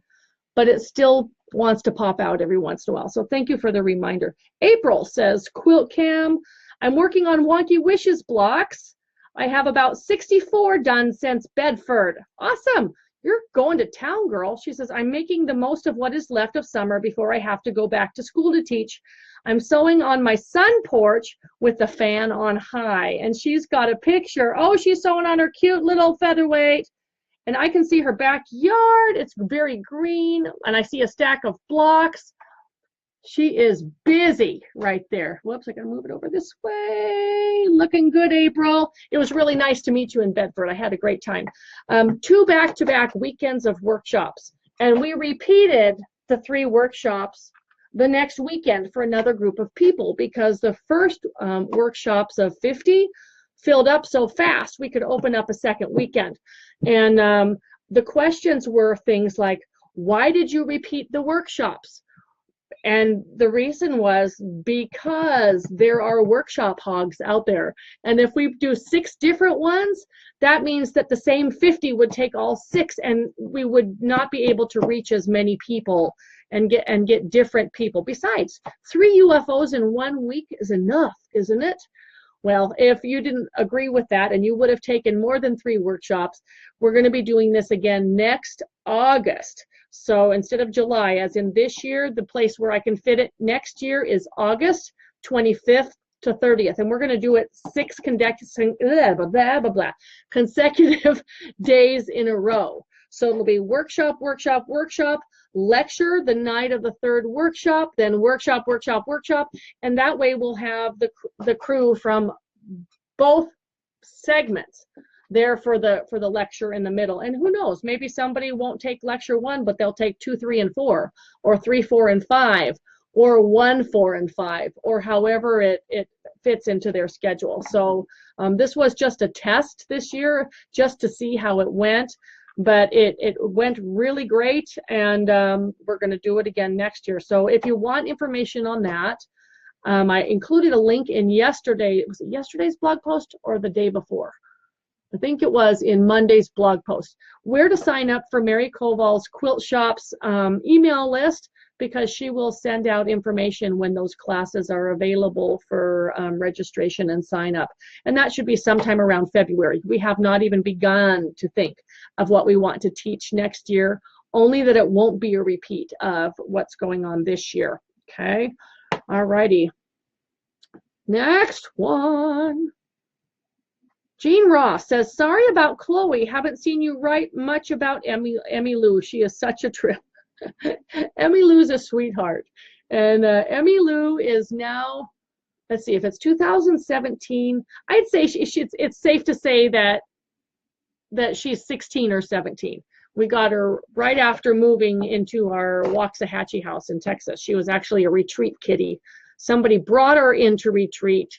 but it still wants to pop out every once in a while. So thank you for the reminder. April says, Quilt-Cam, I'm working on Wonky Wishes blocks. I have about 64 done since Bedford. Awesome. You're going to town, girl. She says, I'm making the most of what is left of summer before I have to go back to school to teach. I'm sewing on my sun porch with the fan on high. And she's got a picture. Oh, she's sewing on her cute little featherweight. And I can see her backyard. It's very green. And I see a stack of blocks. She is busy right there. Whoops, I gotta move it over this way. Looking good, April. It was really nice to meet you in Bedford. I had a great time. 2 back-to-back weekends of workshops. And we repeated the 3 workshops the next weekend for another group of people because the first workshops of 50 filled up so fast we could open up a second weekend. And the questions were things like, why did you repeat the workshops? And the reason was because there are workshop hogs out there. And if we do 6 different ones, that means that the same 50 would take all 6 and we would not be able to reach as many people and get different people. Besides, 3 UFOs in 1 week is enough, isn't it? Well, if you didn't agree with that and you would have taken more than 3 workshops, we're going to be doing this again next August. So instead of July, as in this year, the place where I can fit it next year is August 25th to 30th. And we're going to do it 6 consecutive days in a row. So it'll be workshop, workshop, workshop, lecture the night of the 3rd workshop, then workshop, workshop, workshop. And that way we'll have the crew from both segments there for the lecture in the middle. And who knows, maybe somebody won't take lecture 1, but they'll take 2, 3, and 4, or 3, 4, and 5, or 1, 4, and 5, or however it fits into their schedule. So this was just a test this year, just to see how it went. But it went really great, and we're going to do it again next year. So if you want information on that, I included a link in yesterday. Was it yesterday's blog post or the day before? I think it was in Monday's blog post, where to sign up for Mary Koval's Quilt Shop's email list, because she will send out information when those classes are available for registration and sign up. And that should be sometime around February. We have not even begun to think of what we want to teach next year, only that it won't be a repeat of what's going on this year. Okay, all righty. Next one. Jean Ross says, sorry about Chloe. Haven't seen you write much about Emmy Lou. She is such a trip. Emmy Lou's a sweetheart. And Emmy Lou is now, let's see, if it's 2017, I'd say it's safe to say that she's 16 or 17. We got her right after moving into our Waxahachie house in Texas. She was actually a retreat kitty. Somebody brought her into retreat,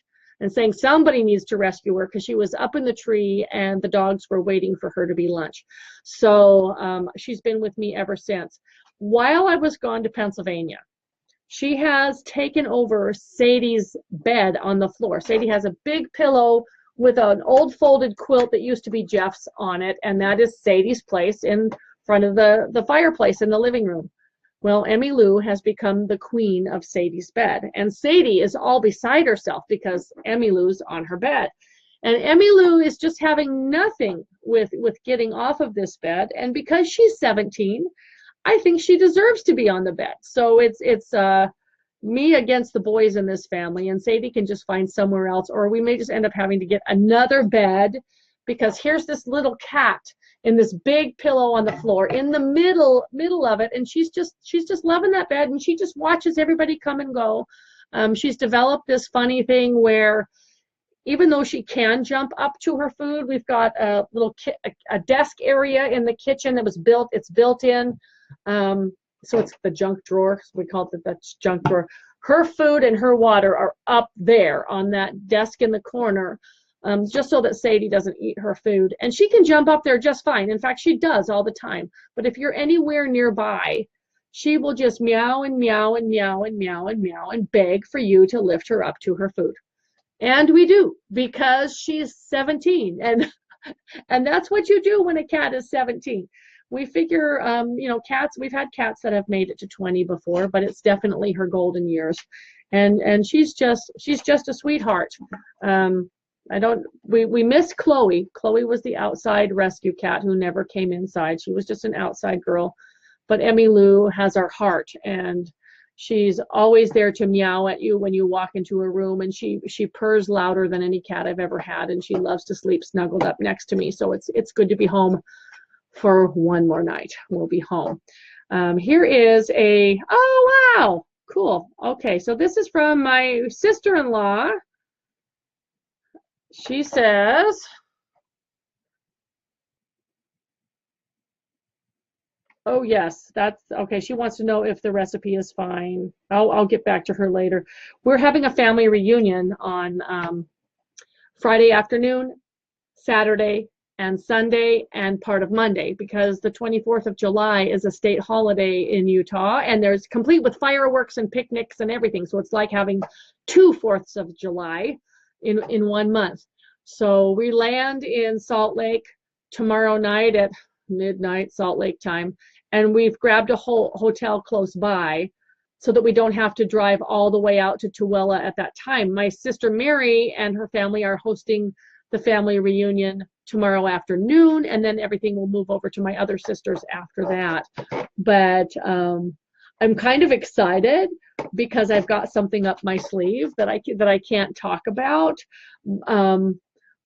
and saying somebody needs to rescue her because she was up in the tree and the dogs were waiting for her to be lunch. So she's been with me ever since. While I was gone to Pennsylvania, she has taken over Sadie's bed on the floor. Sadie has a big pillow with an old folded quilt that used to be Jeff's on it, and that is Sadie's place in front of the fireplace in the living room. Well, Emmy Lou has become the queen of Sadie's bed, and Sadie is all beside herself because Emmy Lou's on her bed. And Emmy Lou is just having nothing with getting off of this bed, and because she's 17, I think she deserves to be on the bed. So it's me against the boys in this family, and Sadie can just find somewhere else, or we may just end up having to get another bed because here's this little cat in this big pillow on the floor in the middle of it, and she's just loving that bed, and she just watches everybody come and go. She's developed this funny thing where even though she can jump up to her food, we've got a little a desk area in the kitchen that was built. It's built in. So it's the junk drawer. We call it the junk drawer. Her food and her water are up there on that desk in the corner, just so that Sadie doesn't eat her food. And she can jump up there just fine. In fact, she does all the time. But if you're anywhere nearby, she will just meow and meow and meow and meow and meow and beg for you to lift her up to her food. And we do, because she's 17. And that's what you do when a cat is 17. We figure, cats, we've had cats that have made it to 20 before, but it's definitely her golden years. And she's just a sweetheart. We miss Chloe. Chloe was the outside rescue cat who never came inside. She was just an outside girl. But Emmy Lou has our heart, and she's always there to meow at you when you walk into a room, and she purrs louder than any cat I've ever had, and she loves to sleep snuggled up next to me. So it's good to be home for one more night. We'll be home. Here is oh wow, cool. Okay, so this is from my sister-in-law. She says, oh yes, that's okay. She wants to know if the recipe is fine. I'll get back to her later. We're having a family reunion on Friday afternoon, Saturday, and Sunday, and part of Monday, because the 24th of July is a state holiday in Utah, and there's complete with fireworks and picnics and everything. So it's like having 2 4ths of July in 1 month. So we land in Salt Lake tomorrow night at midnight Salt Lake time, and we've grabbed a whole hotel close by so that we don't have to drive all the way out to Tooele at that time. My sister Mary and her family are hosting the family reunion tomorrow afternoon, and then everything will move over to my other sisters after that. But I'm kind of excited because I've got something up my sleeve that I can't talk about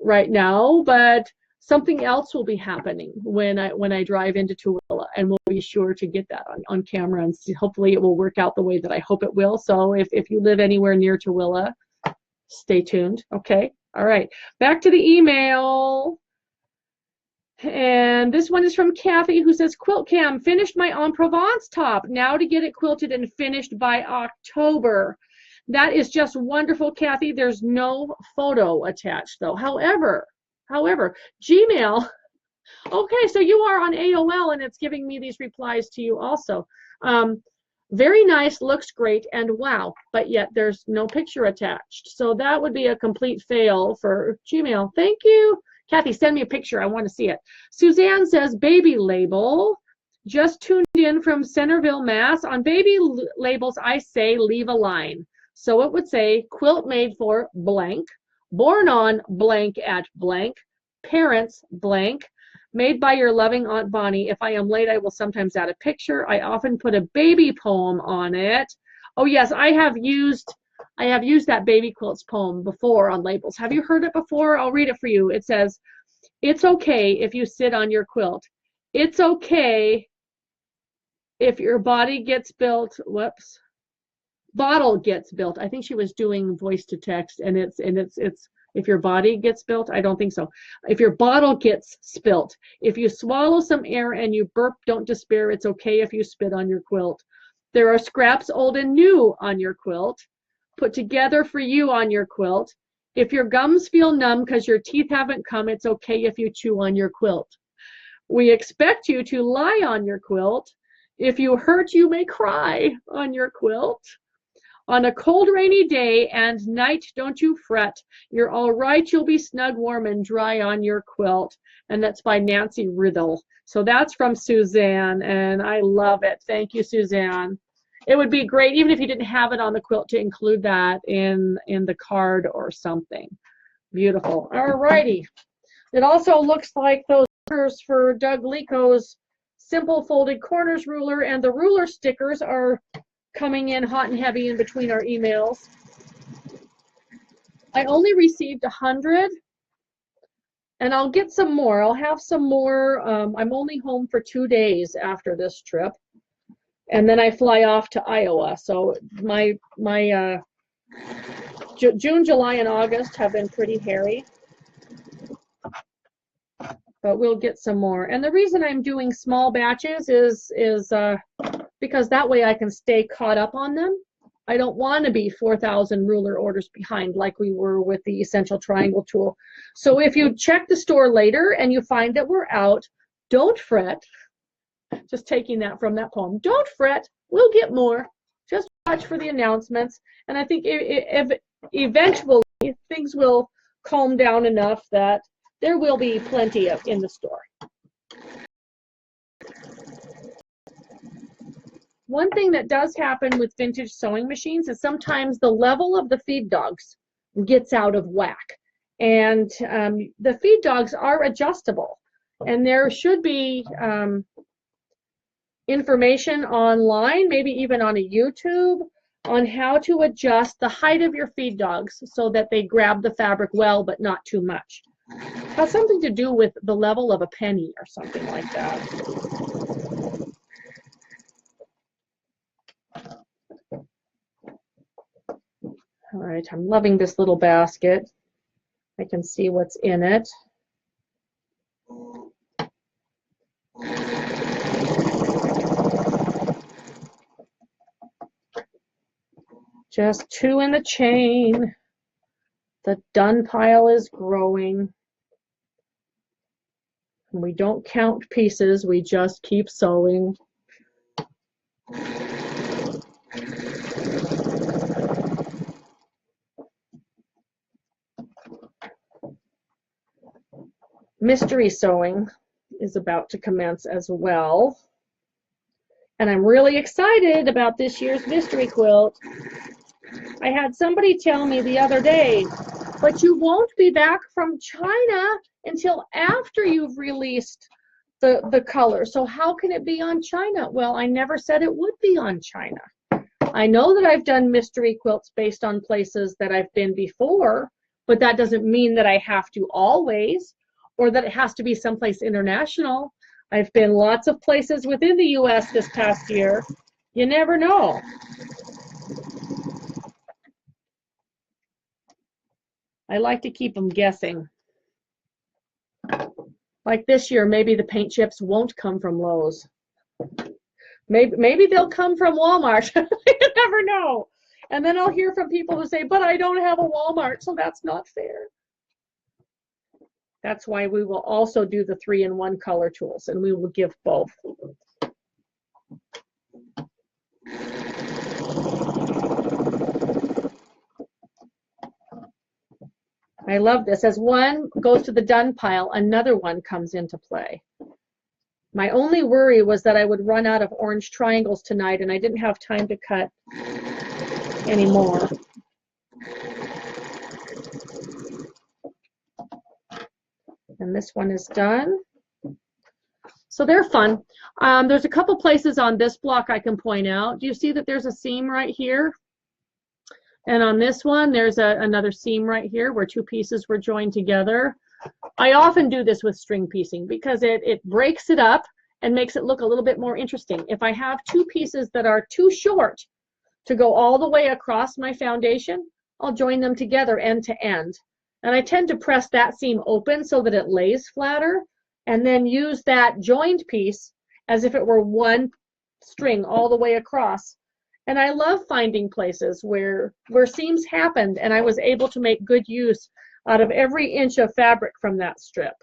right now, but something else will be happening when I drive into Tooele, and we'll be sure to get that on camera, and see, hopefully it will work out the way that I hope it will. So if you live anywhere near Tooele, stay tuned. Okay. All right, back to the email. And this one is from Kathy, who says, Quilt-Cam, finished my En Provence top. Now to get it quilted and finished by October. That is just wonderful, Kathy. There's no photo attached, though. However, Gmail. Okay, so you are on AOL, and it's giving me these replies to you also. Very nice, looks great, and wow, but yet there's no picture attached. So that would be a complete fail for Gmail. Thank you. Kathy, send me a picture. I want to see it. Suzanne says, baby label. Just tuned in from Centerville, Mass. On baby labels, I say leave a line. So it would say, quilt made for blank, born on blank at blank, parents blank, made by your loving Aunt Bonnie. If I am late, I will sometimes add a picture. I often put a baby poem on it. Oh yes, I have used that Baby Quilts poem before on labels. Have you heard it before? I'll read it for you. It says, it's okay if you sit on your quilt. It's okay if your body gets built. Whoops. Bottle gets built. I think she was doing voice to text, and it's if your body gets built, I don't think so. If your bottle gets spilt, if you swallow some air and you burp, don't despair. It's okay if you spit on your quilt. There are scraps old and new on your quilt, put together for you on your quilt. If your gums feel numb because your teeth haven't come, it's okay if you chew on your quilt. We expect you to lie on your quilt. If you hurt, you may cry on your quilt. On a cold, rainy day and night, don't you fret. You're all right. You'll be snug, warm, and dry on your quilt. And that's by Nancy Riddle. So that's from Suzanne, and I love it. Thank you, Suzanne. It would be great, even if you didn't have it on the quilt, to include that in the card or something. Beautiful. All righty. It also looks like those stickers for Doug Lico's Simple Folded Corners ruler, and the ruler stickers are coming in hot and heavy in between our emails. I only received 100, and I'll get some more. I'll have some more. I'm only home for 2 days after this trip, and then I fly off to Iowa. So my June, July, and August have been pretty hairy, but we'll get some more. And the reason I'm doing small batches is because that way I can stay caught up on them. I don't want to be 4,000 ruler orders behind like we were with the Essential Triangle tool. So if you check the store later and you find that we're out, don't fret. Just taking that from that poem. Don't fret. We'll get more. Just watch for the announcements. And I think eventually things will calm down enough that there will be plenty of in the store. One thing that does happen with vintage sewing machines is sometimes the level of the feed dogs gets out of whack. And the feed dogs are adjustable. And there should be information online, maybe even on a YouTube, on how to adjust the height of your feed dogs so that they grab the fabric well, but not too much. It has something to do with the level of a penny or something like that. All right, I'm loving this little basket. I can see what's in it. Just 2 in the chain. The done pile is growing. We don't count pieces, we just keep sewing. Mystery sewing is about to commence as well. And I'm really excited about this year's mystery quilt. I had somebody tell me the other day, but you won't be back from China until after you've released the color. So how can it be on China? Well, I never said it would be on China. I know that I've done mystery quilts based on places that I've been before, but that doesn't mean that I have to always, or that it has to be someplace international. I've been lots of places within the US this past year. You never know. I like to keep them guessing. Like this year, maybe the paint chips won't come from Lowe's. Maybe they'll come from Walmart. You never know. And then I'll hear from people who say, but I don't have a Walmart, so that's not fair. That's why we will also do the 3-in-1 color tools, and we will give both. I love this. As one goes to the done pile, another one comes into play. My only worry was that I would run out of orange triangles tonight, and I didn't have time to cut any more. And this one is done. So they're fun. There's a couple places on this block I can point out. Do you see that there's a seam right here? And on this one, there's another seam right here where 2 pieces were joined together. I often do this with string piecing because it breaks it up and makes it look a little bit more interesting. If I have 2 pieces that are too short to go all the way across my foundation, I'll join them together end to end. And I tend to press that seam open so that it lays flatter, and then use that joined piece as if it were one string all the way across. And I love finding places where seams happened and I was able to make good use out of every inch of fabric from that strip.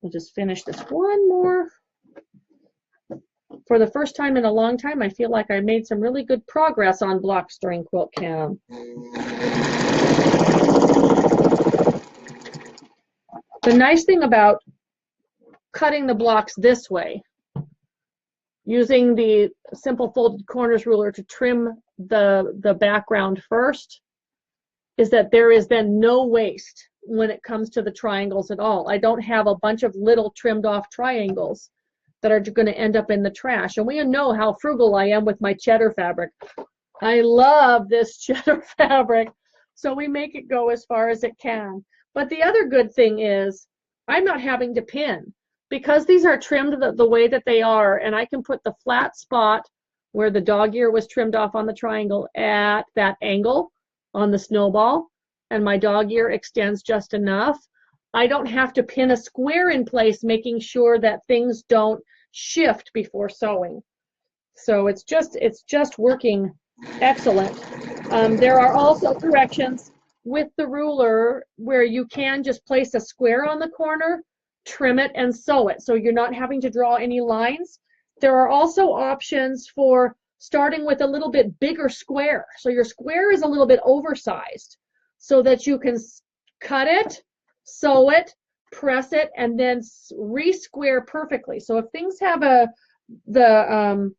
We'll just finish this one more. For the first time in a long time, I feel like I made some really good progress on blocks during Quilt-Cam. The nice thing about cutting the blocks this way, using the simple folded corners ruler to trim the background first, is that there is then no waste when it comes to the triangles at all. I don't have a bunch of little trimmed off triangles that are going to end up in the trash. And we know how frugal I am with my cheddar fabric. I love this cheddar fabric, so we make it go as far as it can. But the other good thing is I'm not having to pin, because these are trimmed the way that they are, and I can put the flat spot where the dog ear was trimmed off on the triangle at that angle on the snowball, and my dog ear extends just enough. I don't have to pin a square in place, making sure that things don't shift before sewing. So it's just working excellent. There are also directions with the ruler where you can just place a square on the corner, trim it, and sew it, so you're not having to draw any lines. There are also options for starting with a little bit bigger square. So your square is a little bit oversized, so that you can cut it, sew it, press it, and then re-square perfectly. So if things have the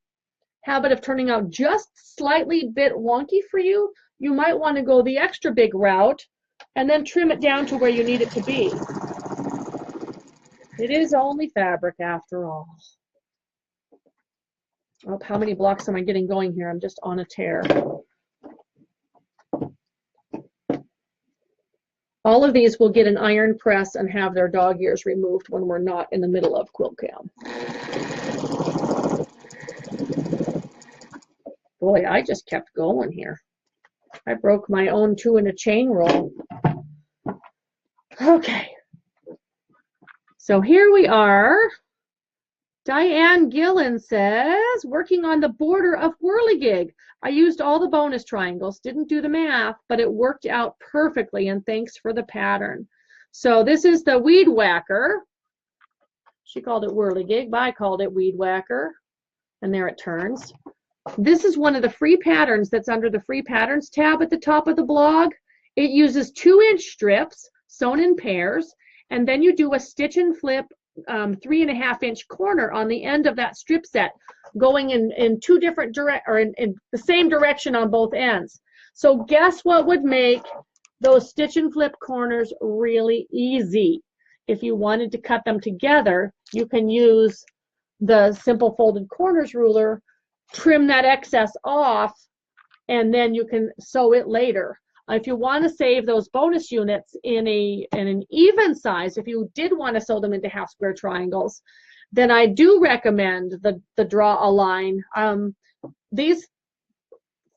habit of turning out just slightly bit wonky for you, you might want to go the extra big route and then trim it down to where you need it to be. It is only fabric after all. Oh, how many blocks am I getting going here? I'm just on a tear. All of these will get an iron press and have their dog ears removed when we're not in the middle of Quilt-Cam. Boy, I just kept going here. I broke my own 2 in a chain roll. Okay. So here we are. Diane Gillen says, working on the border of Whirligig. I used all the bonus triangles, didn't do the math, but it worked out perfectly, and thanks for the pattern. So this is the Weed Whacker. She called it Whirligig, but I called it Weed Whacker. And there it turns. This is one of the free patterns that's under the free patterns tab at the top of the blog. It uses 2-inch strips sewn in pairs, and then you do a stitch and flip 3.5-inch corner on the end of that strip set, going in two different in the same direction on both ends. So guess what would make those stitch and flip corners really easy? If you wanted to cut them together, you can use the simple folded corners ruler, trim that excess off, and then you can sew it later. If you want to save those bonus units in an even size, if you did want to sew them into half square triangles, then I do recommend the draw a line. These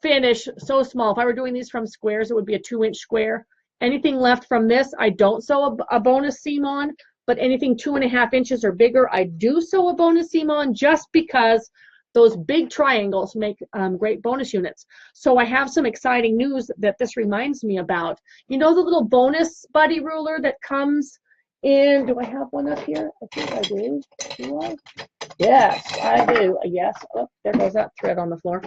finish so small. If I were doing these from squares, it would be a 2-inch square. Anything left from this, I don't sew a bonus seam on, but anything 2.5 inches or bigger, I do sew a bonus seam on, just because those big triangles make great bonus units. So I have some exciting news that this reminds me about. You know the little bonus buddy ruler that comes in, do I have one up here? I think I do. Do I? Yes, I do. Yes. Oh, there goes that thread on the floor.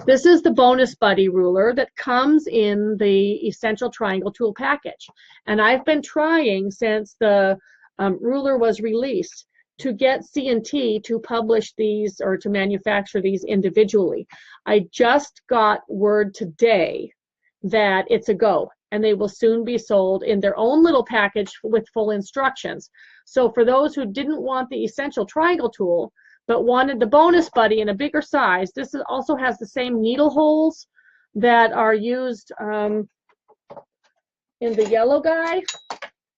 This is the bonus buddy ruler that comes in the Essential Triangle Tool package. And I've been trying since the ruler was released to get C&T to publish these or to manufacture these individually. I just got word today that it's a go, and they will soon be sold in their own little package with full instructions. So for those who didn't want the Essential Triangle Tool but wanted the bonus buddy in a bigger size, this also has the same needle holes that are used in the yellow guy.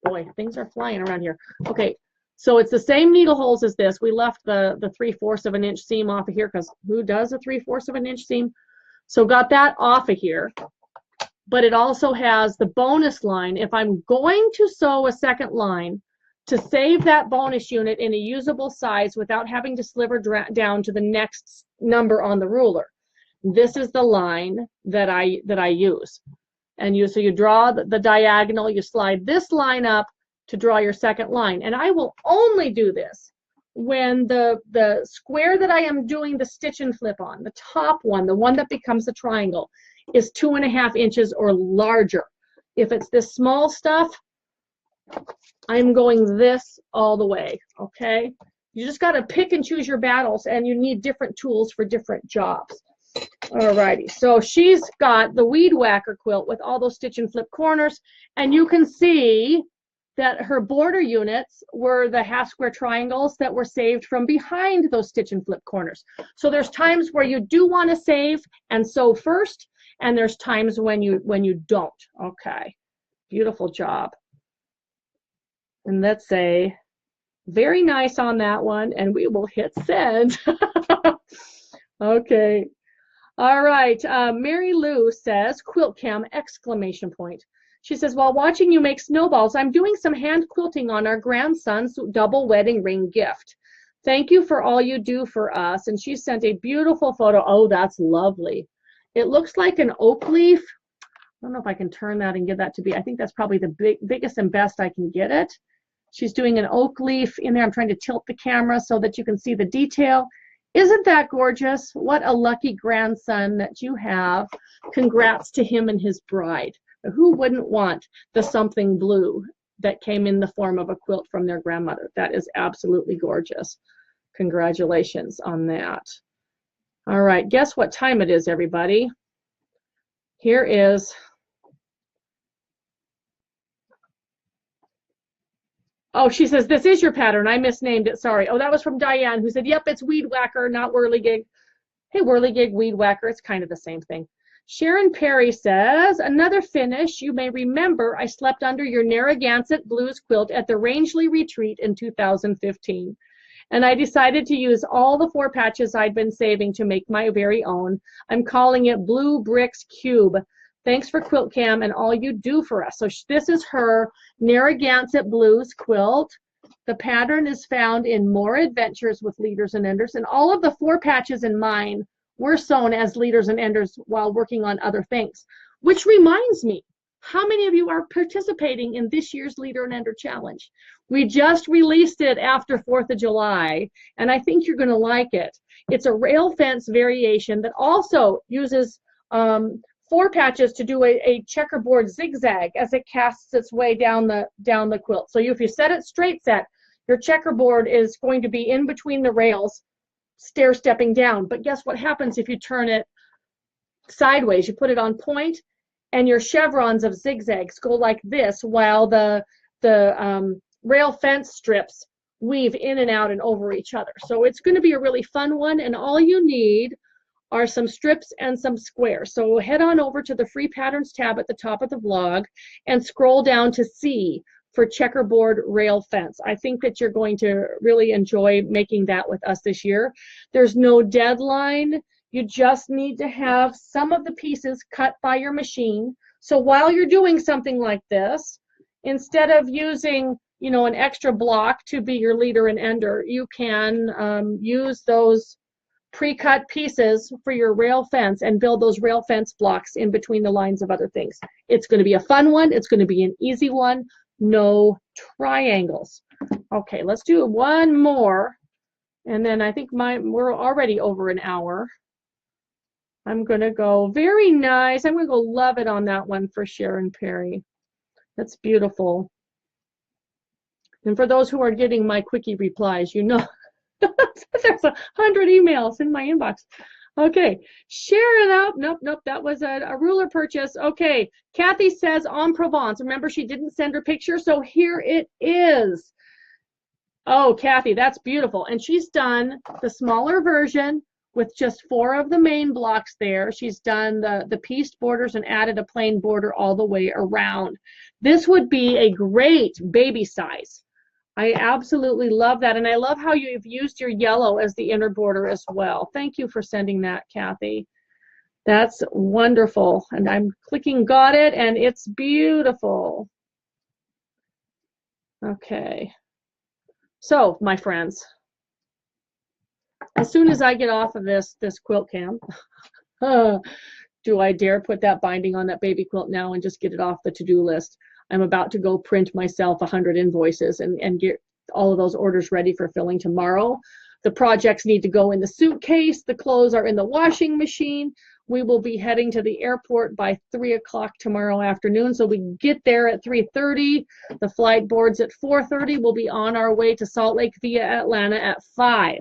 Boy, things are flying around here. Okay. So it's the same needle holes as this. We left the 3/4 of an inch seam off of here, because who does a 3/4 of an inch seam? So got that off of here. but it also has the bonus line. If I'm going to sew a second line, to save that bonus unit in a usable size without having to sliver down to the next number on the ruler, this is the line that I use. And so you draw the diagonal, you slide this line up to draw your second line. And I will only do this when the square that I am doing the stitch and flip on, the top one, the one that becomes a triangle, is 2.5 inches or larger. If it's this small stuff, I'm going this all the way, okay? You just got to pick and choose your battles, and you need different tools for different jobs. Alrighty, so she's got the weed whacker quilt with all those stitch and flip corners, and you can see that her border units were the half square triangles that were saved from behind those stitch and flip corners. So there's times where you do want to save and sew first, and there's times when you don't. Okay, beautiful job. And let's say very nice on that one, and we will hit send. Okay. All right. Mary Lou says, Quilt-Cam, exclamation point. She says, while watching you make snowballs, I'm doing some hand quilting on our grandson's double wedding ring gift. Thank you for all you do for us. And she sent a beautiful photo. Oh, that's lovely. It looks like an oak leaf. I don't know if I can turn that and get that to be. I think that's probably the biggest and best I can get it. She's doing an oak leaf in there. I'm trying to tilt the camera so that you can see the detail. Isn't that gorgeous? What a lucky grandson that you have. Congrats to him and his bride. Who wouldn't want the something blue that came in the form of a quilt from their grandmother? That is absolutely gorgeous. Congratulations on that. All right, guess what time it is, everybody? Here is oh, she says, this is your pattern. I misnamed it. Sorry. Oh, that was from Diane, who said, yep, it's weed whacker, not whirligig. Hey, whirligig, weed whacker. It's kind of the same thing. Sharon Perry says, another finish. You may remember I slept under your Narragansett Blues quilt at the Rangeley Retreat in 2015. And I decided to use all the 4 patches I'd been saving to make my very own. I'm calling it Blue Bricks Cube. Thanks for Quilt-Cam and all you do for us. So this is her Narragansett Blues quilt. The pattern is found in More Adventures with Leaders and Enders. And all of the 4 patches in mine were sewn as leaders and enders while working on other things. Which reminds me, how many of you are participating in this year's Leader and Ender Challenge? We just released it after 4th of July, and I think you're going to like it. It's a rail fence variation that also uses 4 patches to do a checkerboard zigzag as it casts its way down the quilt. So if you set it straight set, your checkerboard is going to be in between the rails, stair stepping down. But guess what happens if you turn it sideways? You put it on point, and your chevrons of zigzags go like this, while the rail fence strips weave in and out and over each other. So it's going to be a really fun one, and all you need are some strips and some squares. So head on over to the free patterns tab at the top of the blog and scroll down to C for checkerboard rail fence. I think that you're going to really enjoy making that with us this year. There's no deadline. You just need to have some of the pieces cut by your machine. So while you're doing something like this, instead of using, you know, an extra block to be your leader and ender, you can use those pre-cut pieces for your rail fence and build those rail fence blocks in between the lines of other things. It's going to be a fun one. It's going to be an easy one. No triangles. Okay, let's do one more. And then I think we're already over an hour. I'm going to go very nice. I'm going to go love it on that one for Sharon Perry. That's beautiful. And for those who are getting my quickie replies, you know, there's 100 emails in my inbox. Okay, share it out. Nope, that was a ruler purchase. Okay, Kathy says en Provence. Remember, she didn't send her picture, so here it is. Oh, Kathy, that's beautiful. And she's done the smaller version with just 4 of the main blocks there. She's done the pieced borders and added a plain border all the way around. This would be a great baby size. I absolutely love that. And I love how you've used your yellow as the inner border as well. Thank you for sending that, Kathy. That's wonderful. And I'm clicking got it, and it's beautiful. Okay. So, my friends, as soon as I get off of this Quilt-Cam, do I dare put that binding on that baby quilt now and just get it off the to-do list? I'm about to go print myself 100 invoices and get all of those orders ready for filling tomorrow. The projects need to go in the suitcase. The clothes are in the washing machine. We will be heading to the airport by 3 o'clock tomorrow afternoon, so we get there at 3:30. The flight board's at 4:30. We'll be on our way to Salt Lake via Atlanta at 5.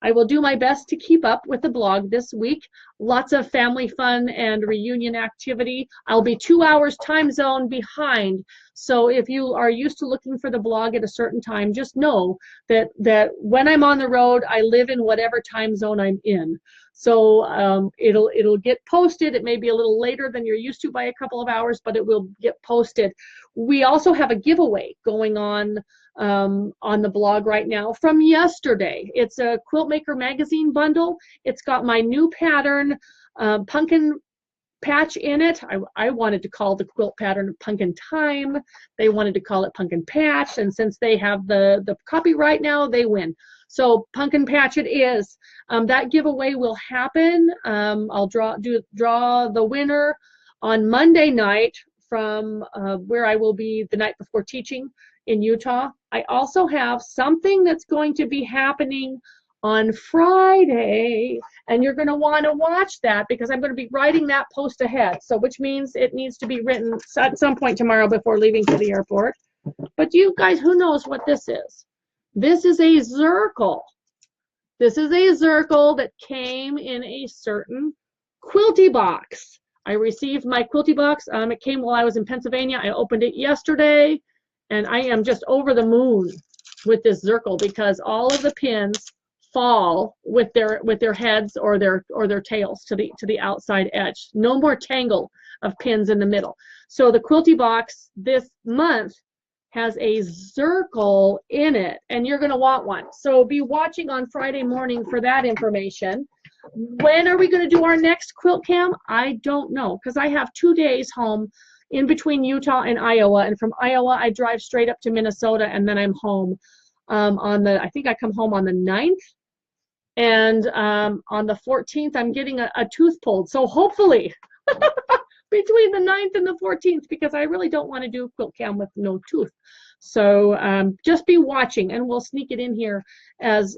I will do my best to keep up with the blog this week. Lots of family fun and reunion activity. I'll be 2 hours time zone behind. So if you are used to looking for the blog at a certain time, just know that when I'm on the road, I live in whatever time zone I'm in. So it'll get posted. It may be a little later than you're used to by a couple of hours, but it will get posted. We also have a giveaway going on the blog right now from yesterday. It's a Quiltmaker magazine bundle. It's got my new pattern, pumpkin patch in it. I wanted to call the quilt pattern Pumpkin Time. They wanted to call it Pumpkin Patch, and since they have the copyright now, they win. So Pumpkin Patch it is. That giveaway will happen. I'll draw the winner on Monday night from where I will be the night before teaching in Utah. I also have something that's going to be happening on Friday, and you're going to want to watch that because I'm going to be writing that post ahead. So which means it needs to be written at some point tomorrow before leaving for the airport. But you guys, who knows what this is? This is a zircle. This is a zircle that came in a certain quilty box. I received my quilty box. It came while I was in Pennsylvania. I opened it yesterday, and I am just over the moon with this zircle because all of the pins fall with their heads or their tails to the outside edge. No more tangle of pins in the middle. So the quilty box this month has a zircle in it, and you're going to want one. So be watching on Friday morning for that information. When are we going to do our next Quilt-Cam? I don't know, because I have 2 days home in between Utah and Iowa, and from Iowa I drive straight up to Minnesota, and then I'm home I think I come home on the 9th, and on the 14th I'm getting a tooth pulled. So hopefully between the 9th and the 14th, because I really don't want to do Quilt-Cam with no tooth. So just be watching, and we'll sneak it in here as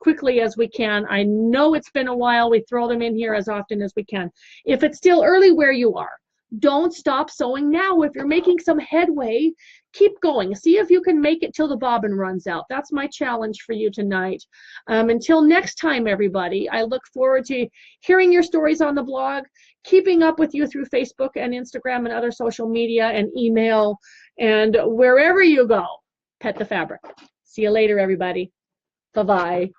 quickly as we can. I know it's been a while. We throw them in here as often as we can. If it's still early where you are, don't stop sewing now. If you're making some headway, keep going. See if you can make it till the bobbin runs out. That's my challenge for you tonight. Until next time, everybody, I look forward to hearing your stories on the blog, keeping up with you through Facebook and Instagram and other social media and email, and wherever you go, pet the fabric. See you later, everybody. Bye-bye.